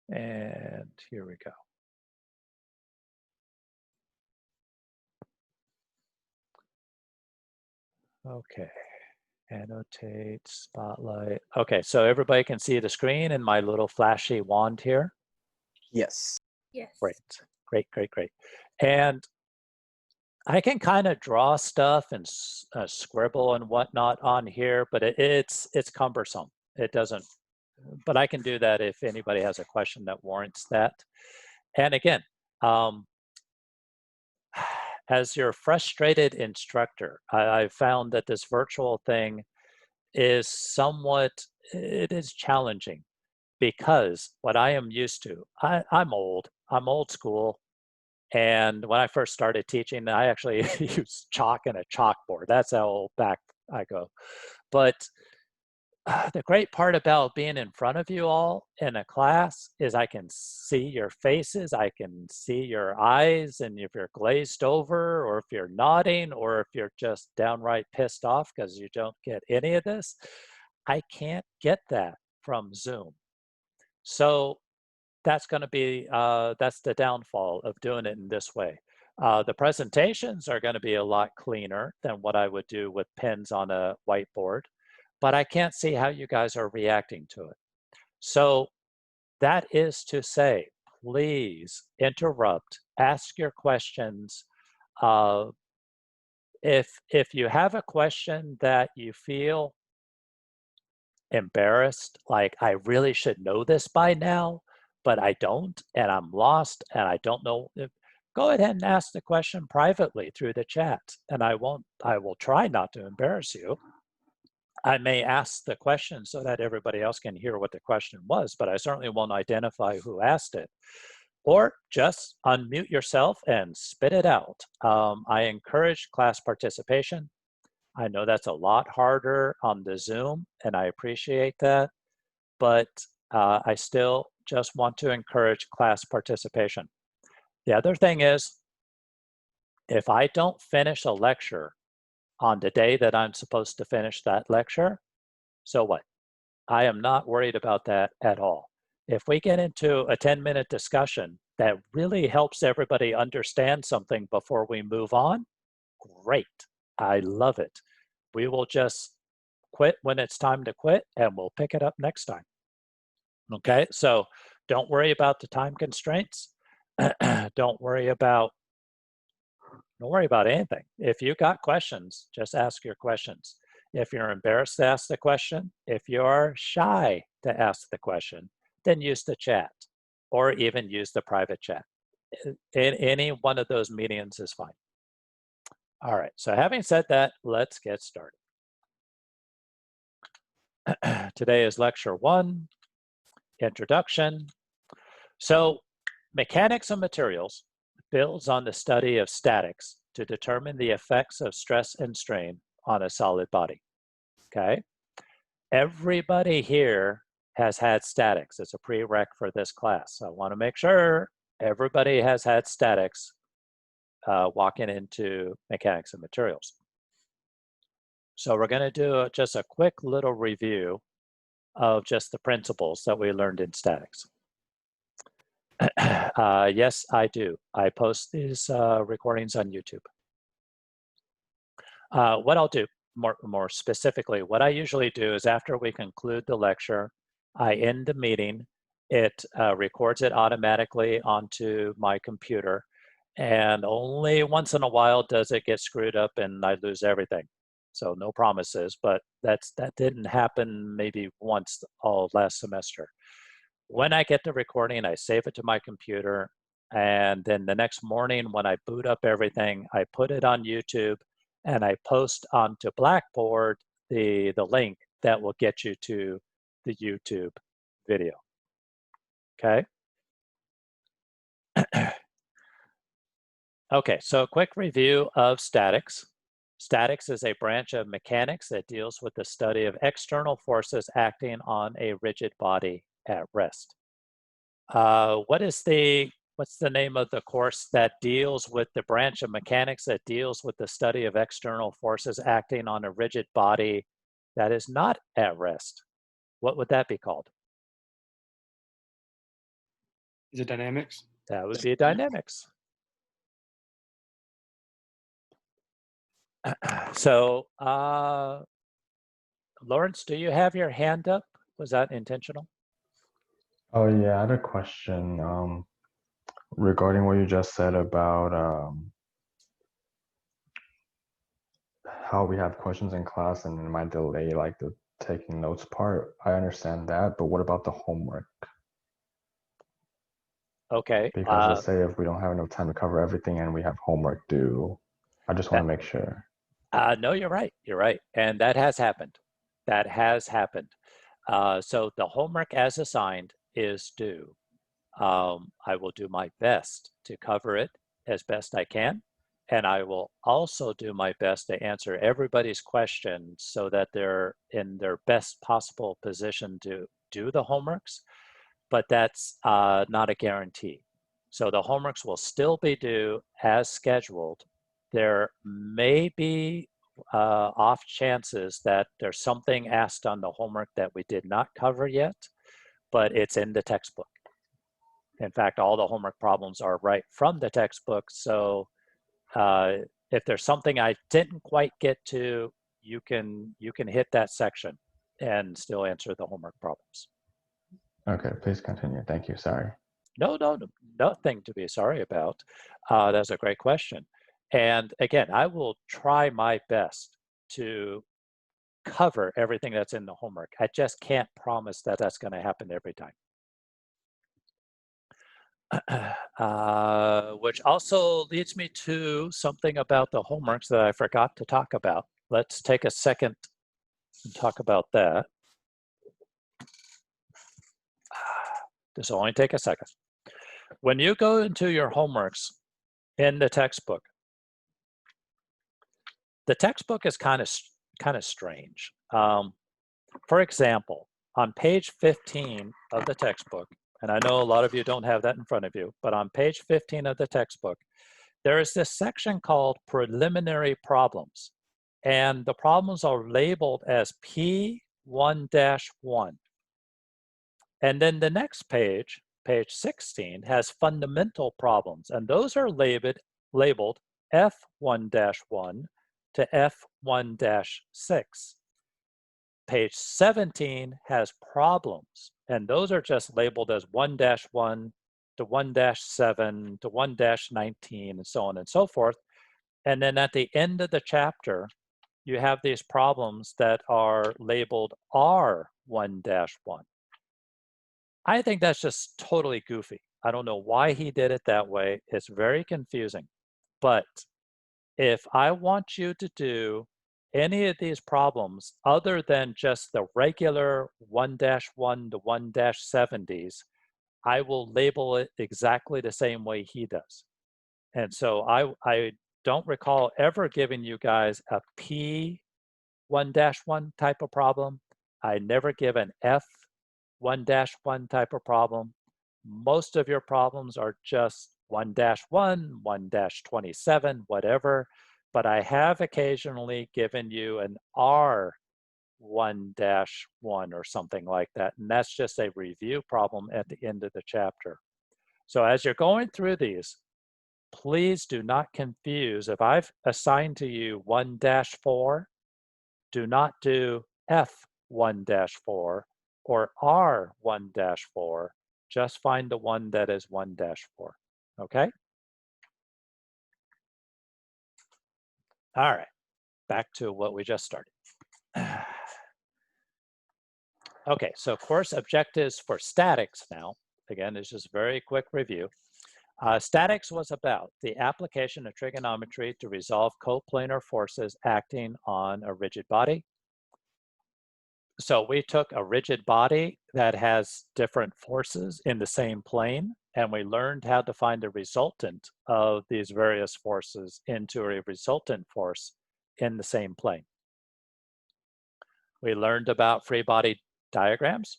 S1: And here we go. Okay, annotate, spotlight. Okay, so everybody can see the screen and my little flashy wand here.
S2: Yes.
S3: Yes.
S1: Great, great, great, great. And I can kind of draw stuff and scribble and whatnot on here, but it's cumbersome. It doesn't, but I can do that if anybody has a question that warrants that. And again, as your frustrated instructor, I've found that this virtual thing is somewhat, it is challenging because what I am used to, I'm old school. And when I first started teaching, I actually used chalk and a chalkboard. That's how old back I go. But the great part about being in front of you all in a class is I can see your faces, I can see your eyes, and if you're glazed over, or if you're nodding, or if you're just downright pissed off because you don't get any of this, I can't get that from Zoom. So that's going to be, that's the downfall of doing it in this way. The presentations are going to be a lot cleaner than what I would do with pens on a whiteboard, but I can't see how you guys are reacting to it. So that is to say, please interrupt, ask your questions. If you have a question that you feel embarrassed, like I really should know this by now, but I don't, and I'm lost, and I don't know, go ahead and ask the question privately through the chat, and I will try not to embarrass you. I may ask the question so that everybody else can hear what the question was, but I certainly won't identify who asked it. Or just unmute yourself and spit it out. I encourage class participation. I know that's a lot harder on the Zoom, and I appreciate that, but I still just want to encourage class participation. The other thing is, if I don't finish a lecture on the day that I'm supposed to finish that lecture, so what? I am not worried about that at all. If we get into a 10-minute discussion that really helps everybody understand something before we move on, great. I love it. We will just quit when it's time to quit, and we'll pick it up next time. Okay, so don't worry about the time constraints. Don't worry about anything. If you got questions, just ask your questions. If you're embarrassed to ask the question, if you're shy to ask the question, then use the chat or even use the private chat. Any one of those mediums is fine. All right, so having said that, let's get started. Today is lecture 1, introduction. So mechanics of materials builds on the study of statics to determine the effects of stress and strain on a solid body, okay? Everybody here has had statics. It's a prereq for this class. So I wanna make sure everybody has had statics walking into mechanics of materials. So we're gonna do just a quick little review of just the principles that we learned in statics. Yes, I do. I post these recordings on YouTube. What I'll do more specifically, what I usually do is after we conclude the lecture, I end the meeting. It records it automatically onto my computer, and only once in a while does it get screwed up and I lose everything. So no promises, but that didn't happen maybe once all last semester. When I get the recording, I save it to my computer, and then the next morning when I boot up everything, I put it on YouTube and I post onto Blackboard the link that will get you to the YouTube video. Okay. Okay, so a quick review of statics. Statics is a branch of mechanics that deals with the study of external forces acting on a rigid body at rest. What's the name of the course that deals with the branch of mechanics that deals with the study of external forces acting on a rigid body that is not at rest? What would that be called?
S7: Is it dynamics?
S1: That would be dynamics. So, Lawrence, do you have your hand up? Was that intentional?
S9: Oh yeah, I had a question regarding what you just said about how we have questions in class and it might delay like the taking notes part. I understand that, but what about the homework?
S1: Okay.
S9: Because let's say if we don't have enough time to cover everything and we have homework due, I just want to make sure.
S1: No, you're right. You're right. And that has happened. That has happened. So the homework as assigned is due. I will do my best to cover it as best I can. And I will also do my best to answer everybody's questions so that they're in their best possible position to do the homeworks. But that's not a guarantee. So the homeworks will still be due as scheduled. There may be off chances that there's something asked on the homework that we did not cover yet, but it's in the textbook. In fact, all the homework problems are right from the textbook. So if there's something I didn't quite get to, you can hit that section and still answer the homework problems.
S9: Okay, please continue. Thank you. Sorry.
S1: No, nothing to be sorry about. That's a great question. And again, I will try my best to cover everything that's in the homework. I just can't promise that that's going to happen every time. Which also leads me to something about the homeworks that I forgot to talk about. Let's take a second and talk about that. This will only take a second. When you go into your homeworks in the textbook is kind of strange. For example, on page 15 of the textbook, and I know a lot of you don't have that in front of you, but on page 15 of the textbook, there is this section called preliminary problems. And the problems are labeled as P1-1. And then the next page, page 16, has fundamental problems. And those are labeled F1-1 to F1-6. Page 17 has problems, and those are just labeled as 1-1 to 1-7 to 1-19 and so on and so forth. And then at the end of the chapter, you have these problems that are labeled R1-1. I think that's just totally goofy. I don't know why he did it that way. It's very confusing. But if I want you to do any of these problems other than just the regular 1-1 to 1-70s, I will label it exactly the same way he does. And so I don't recall ever giving you guys a P1-1 type of problem. I never give an F1-1 type of problem. Most of your problems are just 1-1, 1-27, whatever. But I have occasionally given you an R1-1 or something like that. And that's just a review problem at the end of the chapter. So as you're going through these, please do not confuse. If I've assigned to you 1-4, do not do F1-4 or R1-4. Just find the one that is 1-4, okay? All right, back to what we just started. Okay, so course objectives for statics now. Again, it's just a very quick review. Statics was about the application of trigonometry to resolve coplanar forces acting on a rigid body. So we took a rigid body that has different forces in the same plane, and we learned how to find the resultant of these various forces into a resultant force in the same plane. We learned about free body diagrams.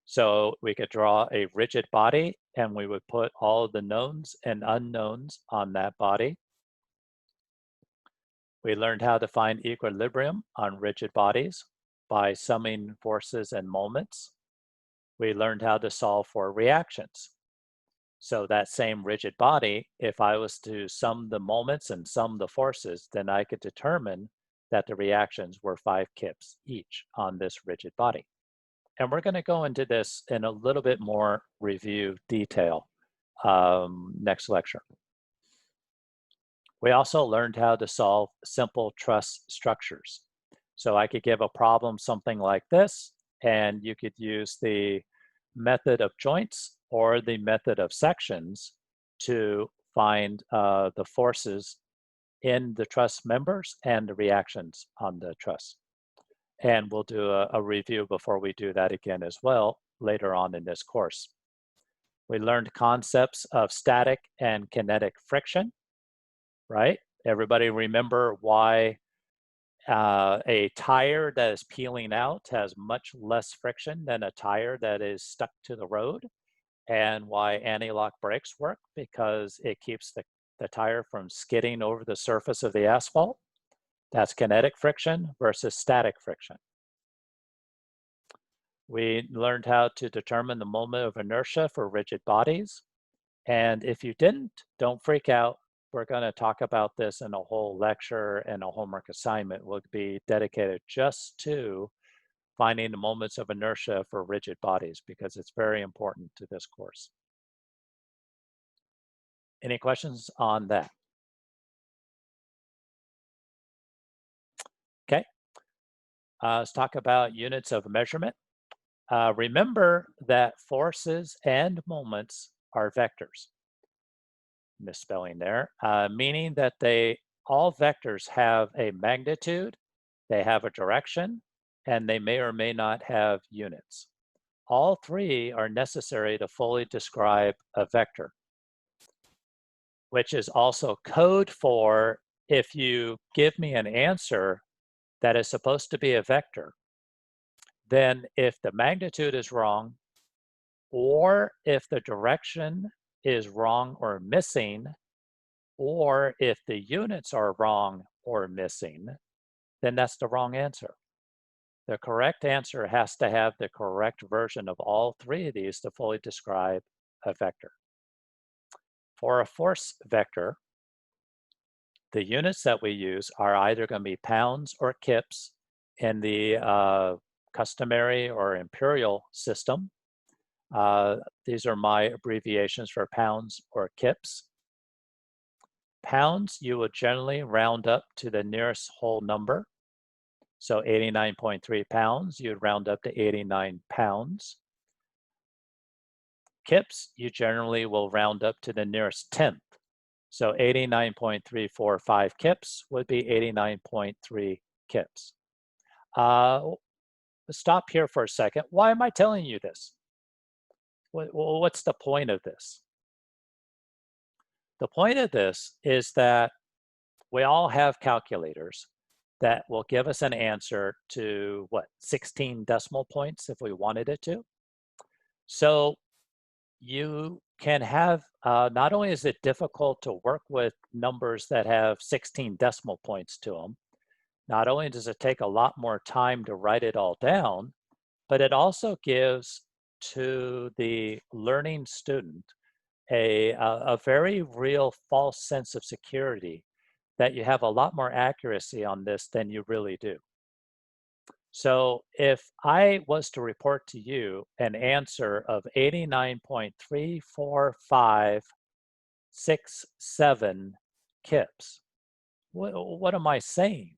S1: So we could draw a rigid body and we would put all of the knowns and unknowns on that body. We learned how to find equilibrium on rigid bodies by summing forces and moments. We learned how to solve for reactions. So that same rigid body, if I was to sum the moments and sum the forces, then I could determine that the reactions were 5 kips each on this rigid body. And we're going to go into this in a little bit more review detail next lecture. We also learned how to solve simple truss structures. So I could give a problem something like this, and you could use the method of joints or the method of sections to find the forces in the truss members and the reactions on the truss. And we'll do a review before we do that again as well later on in this course. We learned concepts of static and kinetic friction, right? Everybody remember why a tire that is peeling out has much less friction than a tire that is stuck to the road, and why anti-lock brakes work, because it keeps the tire from skidding over the surface of the asphalt. That's kinetic friction versus static friction. We learned how to determine the moment of inertia for rigid bodies. And if you didn't, don't freak out. We're going to talk about this in a whole lecture, and a homework assignment will be dedicated just to finding the moments of inertia for rigid bodies, because it's very important to this course. Any questions on that? Okay. Let's talk about units of measurement. Remember that forces and moments are vectors. Misspelling there, meaning that all vectors have a magnitude, they have a direction, and they may or may not have units. All three are necessary to fully describe a vector, which is also code for if you give me an answer that is supposed to be a vector, then if the magnitude is wrong, or if the direction is wrong or missing, or if the units are wrong or missing, then that's the wrong answer. The correct answer has to have the correct version of all three of these to fully describe a vector. For a force vector, the units that we use are either going to be pounds or kips in the customary or imperial system. These are my abbreviations for pounds or kips. Pounds, you would generally round up to the nearest whole number. So 89.3 pounds, you'd round up to 89 pounds. Kips, you generally will round up to the nearest tenth. So 89.345 kips would be 89.3 kips. Stop here for a second. Why am I telling you this? What's the point of this? The point of this is that we all have calculators that will give us an answer to, 16 decimal points if we wanted it to. So you can have, not only is it difficult to work with numbers that have 16 decimal points to them, not only does it take a lot more time to write it all down, but it also gives to the learning student a very real false sense of security that you have a lot more accuracy on this than you really do. So if I was to report to you an answer of 89.34567 kips, what am I saying?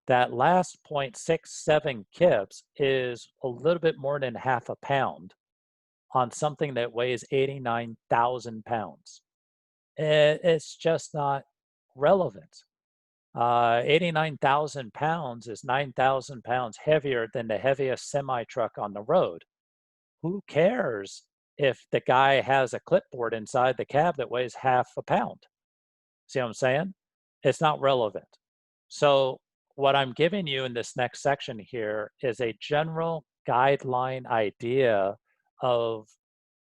S1: That last 0.67 kips is a little bit more than half a pound on something that weighs 89,000 pounds. It's just not relevant. 89,000 pounds is 9,000 pounds heavier than the heaviest semi-truck on the road. Who cares if the guy has a clipboard inside the cab that weighs half a pound? See what I'm saying? It's not relevant. So what I'm giving you in this next section here is a general guideline idea of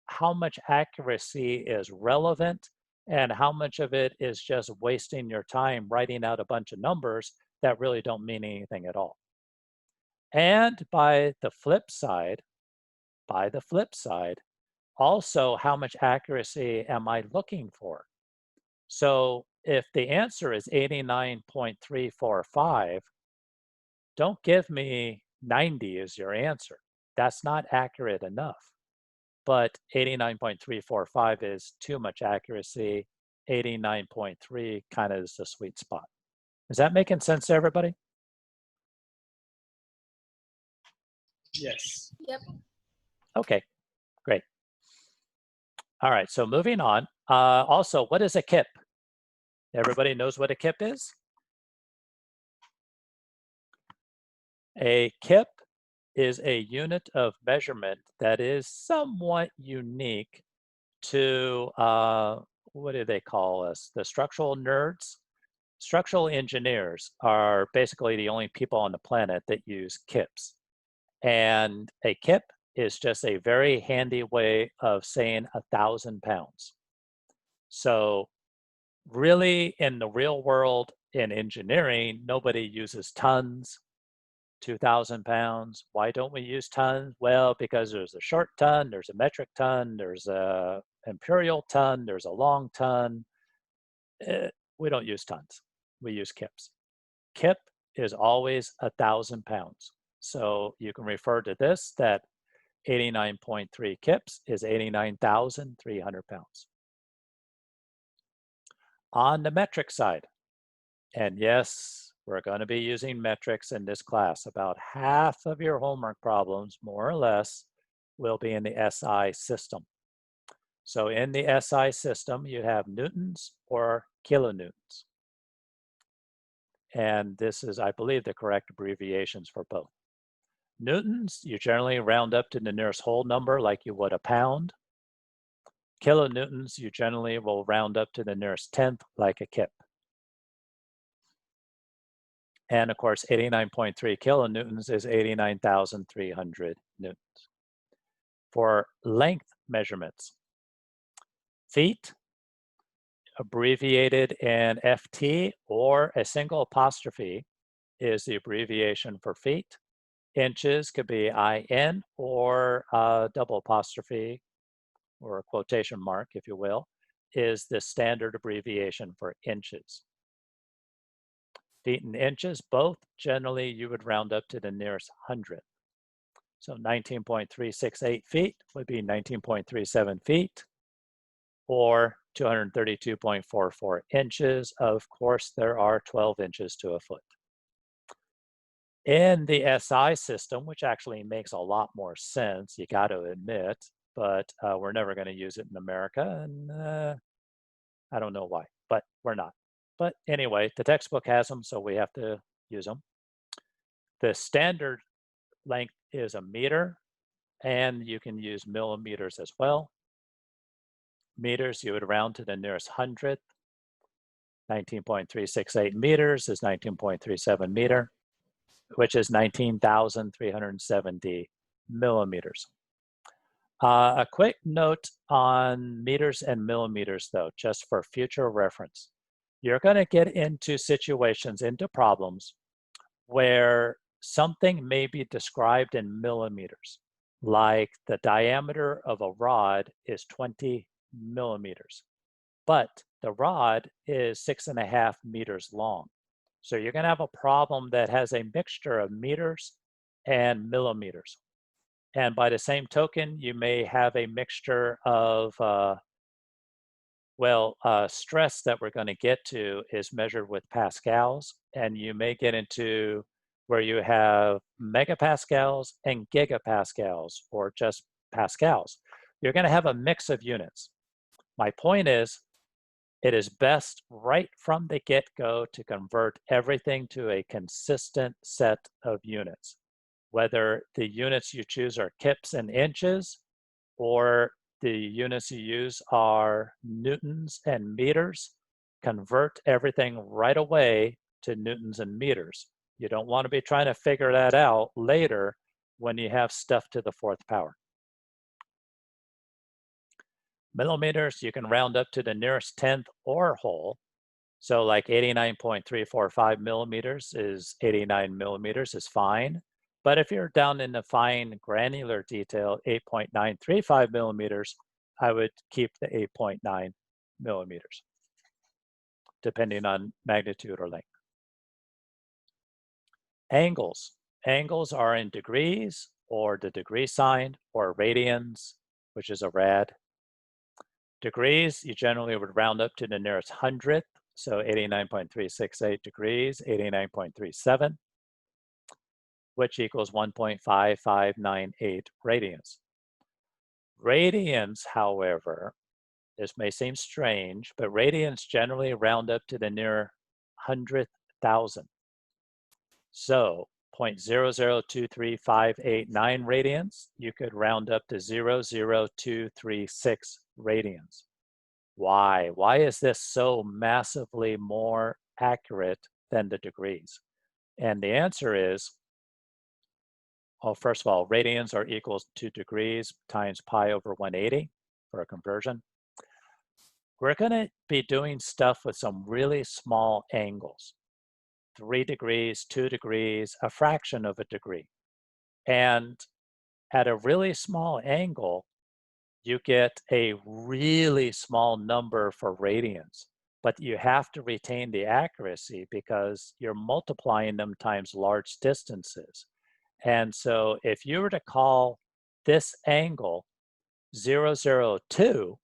S1: how much accuracy is relevant and how much of it is just wasting your time writing out a bunch of numbers that really don't mean anything at all. And by the flip side, also how much accuracy am I looking for? So if the answer is 89.345, don't give me 90 as your answer. That's not accurate enough. But 89.345 is too much accuracy. 89.3 kind of is the sweet spot. Is that making sense to everybody?
S4: Yes.
S3: Yep.
S1: Okay, great. All right, so moving on. Also, what is a kip? Everybody knows what a kip is? A kip is a unit of measurement that is somewhat unique to, what do they call us? The structural nerds? Structural engineers are basically the only people on the planet that use kips. And a kip is just a very handy way of saying 1,000 pounds. So really in the real world in engineering, nobody uses tons, 2,000 pounds. Why don't we use tons? Well, because there's a short ton, there's a metric ton, there's a imperial ton, there's a long ton. We don't use tons, we use kips. Kip is always 1,000 pounds. So you can refer to this that 89.3 kips is 89,300 pounds. On the metric side, and yes, we're going to be using metrics in this class. About half of your homework problems, more or less, will be in the SI system. So in the SI system, you have newtons or kilonewtons. And this is, I believe, the correct abbreviations for both. Newtons, you generally round up to the nearest whole number like you would a pound. Kilonewtons, you generally will round up to the nearest tenth like a kip. And of course, 89.3 kilonewtons is 89,300 newtons. For length measurements, feet, abbreviated in FT or a single apostrophe is the abbreviation for feet. Inches could be IN or a double apostrophe or a quotation mark, if you will, is the standard abbreviation for inches. Feet and inches, both generally you would round up to the nearest hundredth. So 19.368 feet would be 19.37 feet or 232.44 inches. Of course, there are 12 inches to a foot. In the SI system, which actually makes a lot more sense, you got to admit, but we're never going to use it in America, and I don't know why, but we're not. But anyway, the textbook has them, so we have to use them. The standard length is a meter, and you can use millimeters as well. Meters, you would round to the nearest hundredth. 19.368 meters is 19.37 meter, which is 19,370 millimeters. A quick note on meters and millimeters, though, just for future reference. You're going to get into situations, into problems, where something may be described in millimeters. like the diameter of a rod is 20 millimeters, but the rod is 6.5 meters long. So you're going to have a problem that has a mixture of meters and millimeters. And by the same token, you may have a mixture of, stress that we're going to get to is measured with pascals, and you may get into where you have megapascals and gigapascals, or just pascals. You're going to have a mix of units. My point is, it is best right from the get-go to convert everything to a consistent set of units. Whether the units you choose are kips and inches, or the units you use are newtons and meters, convert everything right away to newtons and meters. You don't want to be trying to figure that out later when you have stuff to the 4th power. Millimeters, you can round up to the nearest 10th or whole. So like 89.345 millimeters is 89 millimeters is fine. But if you're down in the fine granular detail, 8.935 millimeters, I would keep the 8.9 millimeters, depending on magnitude or length. Angles. Angles are in degrees, or the degree sign, or radians, which is a rad. Degrees, you generally would round up to the nearest hundredth, so 89.368 degrees, 89.37, which equals 1.5598 radians. Radians, however, this may seem strange, but radians generally round up to the near 100,000. So 0.002358 radians, you could round up to 0.0236 radians. Why? Why is this so massively more accurate than the degrees? And the answer is, well, first of all, radians are equal to degrees times pi over 180 for a conversion. We're going to be doing stuff with some really small angles. 3 degrees, 2 degrees, a fraction of a degree. And at a really small angle, you get a really small number for radians, but you have to retain the accuracy because you're multiplying them times large distances. And so if you were to call this angle 002,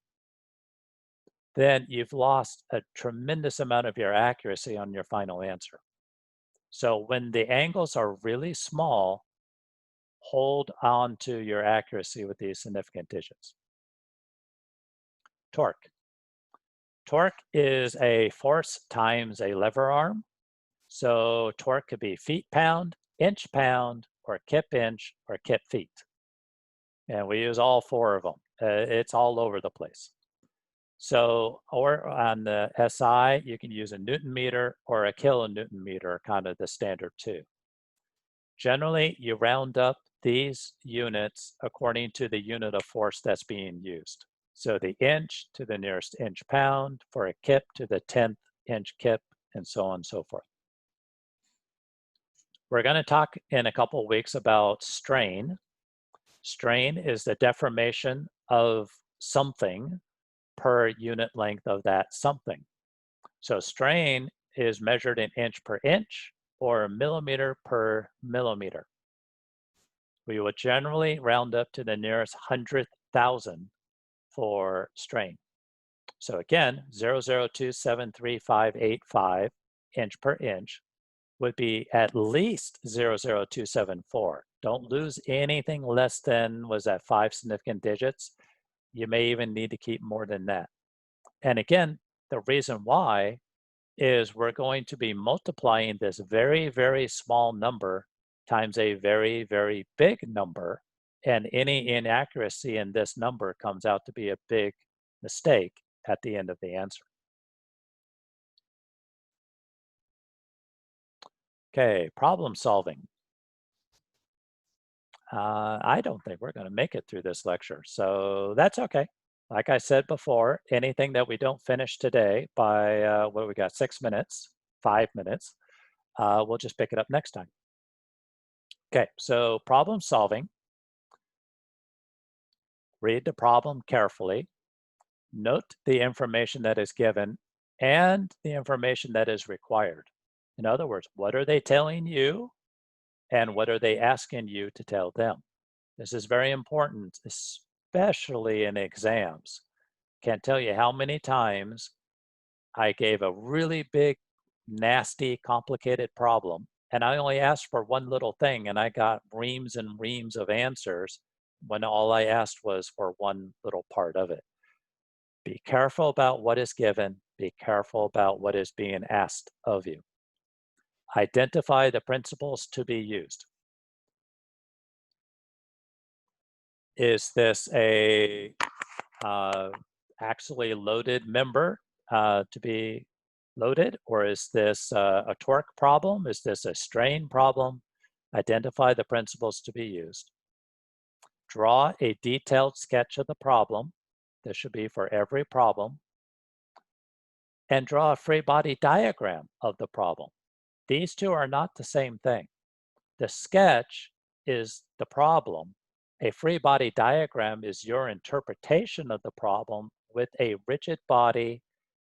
S1: then you've lost a tremendous amount of your accuracy on your final answer. So when the angles are really small, hold on to your accuracy with these significant digits. Torque. Torque is a force times a lever arm. So torque could be feet-pound, inch-pound, or kip-inch, or kip-feet. And we use all 4 of them. It's all over the place. So, or on the SI, you can use a Newton meter or a kilonewton meter, kind of the standard 2. Generally, you round up these units according to the unit of force that's being used. So the inch to the nearest inch pound, for a kip to the 10th inch kip, and so on and so forth. We're going to talk in a couple of weeks about strain. Strain is the deformation of something per unit length of that something. So strain is measured in inch per inch or millimeter per millimeter. We would generally round up to the nearest 100,000 for strain. So again, 0.0273585 inch per inch would be at least 0.0274. Don't lose anything less than, was that 5 significant digits? You may even need to keep more than that. And again, the reason why is we're going to be multiplying this very, very small number times a very, very big number, and any inaccuracy in this number comes out to be a big mistake at the end of the answer. Okay, problem solving. I don't think we're going to make it through this lecture, so that's okay. Like I said before, anything that we don't finish today by, what we got, 6 minutes, 5 minutes, we'll just pick it up next time. Okay, so problem solving. Read the problem carefully. Note the information that is given and the information that is required. In other words, what are they telling you and what are they asking you to tell them? This is very important, especially in exams. Can't tell you how many times I gave a really big, nasty, complicated problem, and I only asked for one little thing, and I got reams and reams of answers when all I asked was for one little part of it. Be careful about what is given. Be careful about what is being asked of you. Identify the principles to be used. Is this a actually loaded member to be loaded, or is this a torque problem? Is this a strain problem? Identify the principles to be used. Draw a detailed sketch of the problem. This should be for every problem. And draw a free body diagram of the problem. These two are not the same thing. The sketch is the problem. A free body diagram is your interpretation of the problem with a rigid body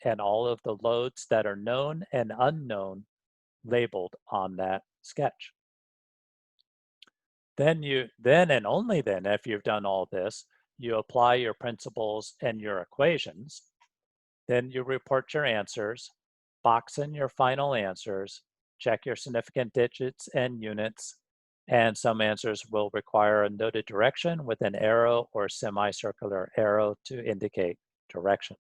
S1: and all of the loads that are known and unknown labeled on that sketch. Then and only then, if you've done all this, you apply your principles and your equations. Then you report your answers, box in your final answers, check your significant digits and units, and some answers will require a noted direction with an arrow or semicircular arrow to indicate direction.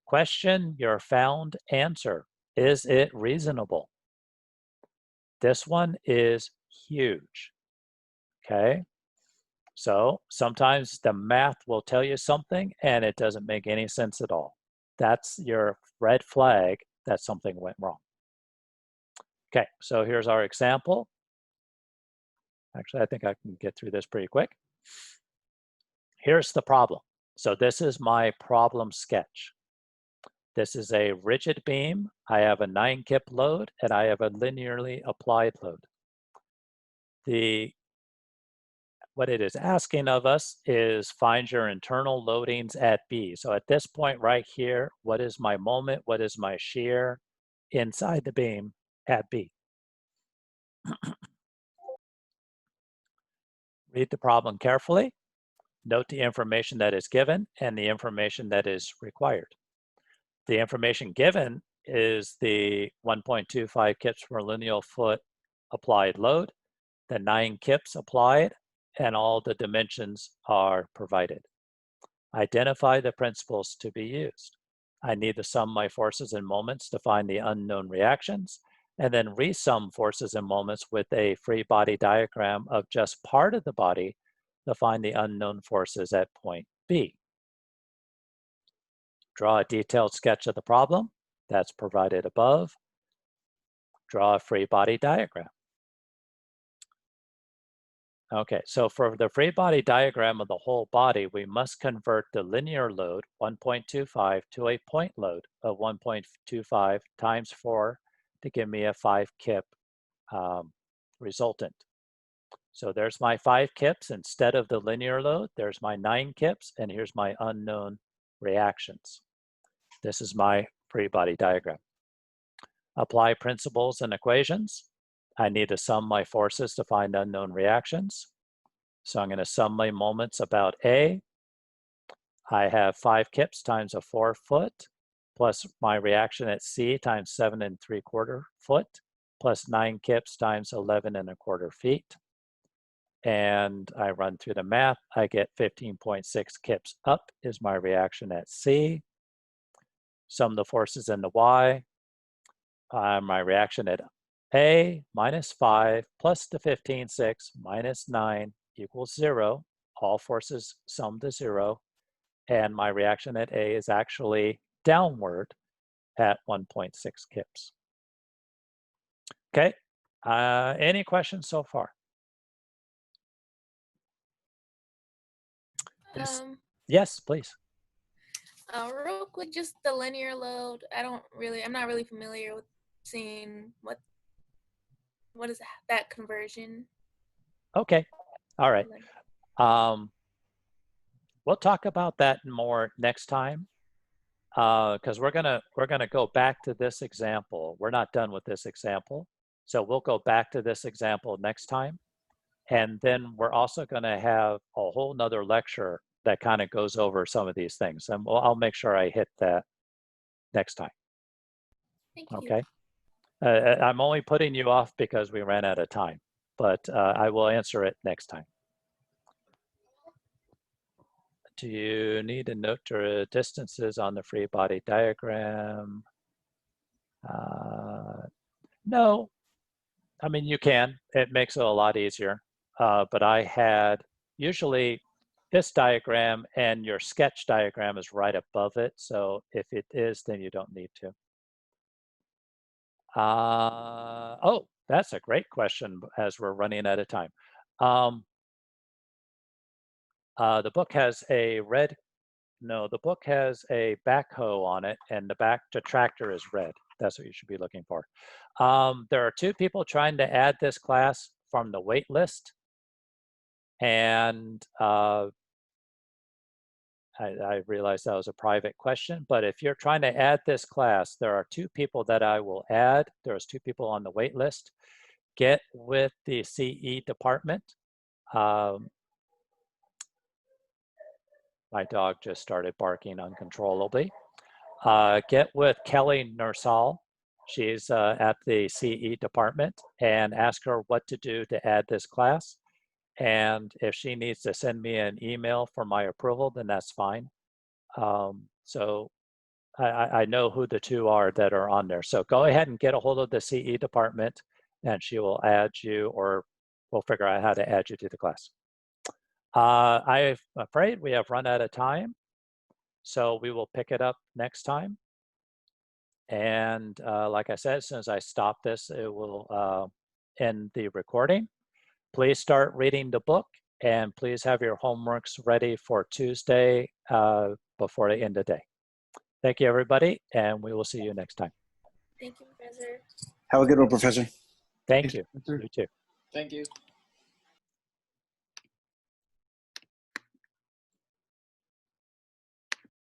S1: Question your found answer. Is it reasonable? This one is huge, okay? So sometimes the math will tell you something and it doesn't make any sense at all. That's your red flag that something went wrong. Okay, so here's our example. Actually, I think I can get through this pretty quick. Here's the problem. So this is my problem sketch. This is a rigid beam. I have a 9-kip load and I have a linearly applied load. What it is asking of us is find your internal loadings at B. So at this point right here, what is my moment? What is my shear inside the beam at B? Read the problem carefully. Note the information that is given and the information that is required. The information given is the 1.25 kips per lineal foot applied load, the 9 kips applied, and all the dimensions are provided. Identify the principles to be used. I need to sum my forces and moments to find the unknown reactions, and then resum forces and moments with a free body diagram of just part of the body to find the unknown forces at point B. Draw a detailed sketch of the problem that's provided above. Draw a free body diagram. Okay, so for the free body diagram of the whole body, we must convert the linear load, 1.25, to a point load of 1.25 times 4 to give me a 5-kip resultant. So there's my 5 kips instead of the linear load. There's my 9 kips, and here's my unknown reactions. This is my free body diagram. Apply principles and equations. I need to sum my forces to find unknown reactions. So I'm going to sum my moments about A. I have 5 kips times a 4 foot, plus my reaction at C times 7 3/4 foot, plus 9 kips times 11 1/4 feet. And I run through the math. I get 15.6 kips up is my reaction at C. Sum the forces in the Y. My reaction at A minus 5 plus the 15.6 minus 9 equals 0. All forces sum to 0. And my reaction at A is actually downward at 1.6 kips. Okay, any questions so far? Yes, please.
S3: Real quick, just the linear load. I'm not really familiar with seeing what is that conversion.
S1: Okay, all right. we'll talk about that more next time, because we're gonna go back to this example. We're not done with this example, so we'll go back to this example next time, and then we're also going to have a whole nother lecture that kind of goes over some of these things, and I'll make sure I hit that next time.
S3: Thank you.
S1: Okay. I'm only putting you off because we ran out of time, but I will answer it next time. Do you need to note your distances on the free body diagram? No. I mean, you can. It makes it a lot easier. But I had usually this diagram and your sketch diagram is right above it. So if it is, then you don't need to. Oh, that's a great question as we're running out of time. The book has a red, no, the book has a backhoe on it and the back to tractor is red. That's what you should be looking for. There are 2 people trying to add this class from the wait list. And I realized that was a private question, but if you're trying to add this class, there are 2 people that I will add. There's 2 people on the wait list. Get with the CE department. My dog just started barking uncontrollably. Get with Kelly Nursall. She's at the CE department, and ask her what to do to add this class. And if she needs to send me an email for my approval, then that's fine. So I know who the 2 are that are on there. So go ahead and get a hold of the CE department and she will add you, or we'll figure out how to add you to the class. I'm afraid we have run out of time. So we will pick it up next time. And like I said, as soon as I stop this, it will end the recording. Please start reading the book and please have your homeworks ready for Tuesday before the end of the day. Thank you, everybody, and we will see you next time.
S3: Thank you, Professor.
S10: Have a good one, Professor.
S1: Thank you.
S7: Professor.
S1: You too.
S4: Thank you.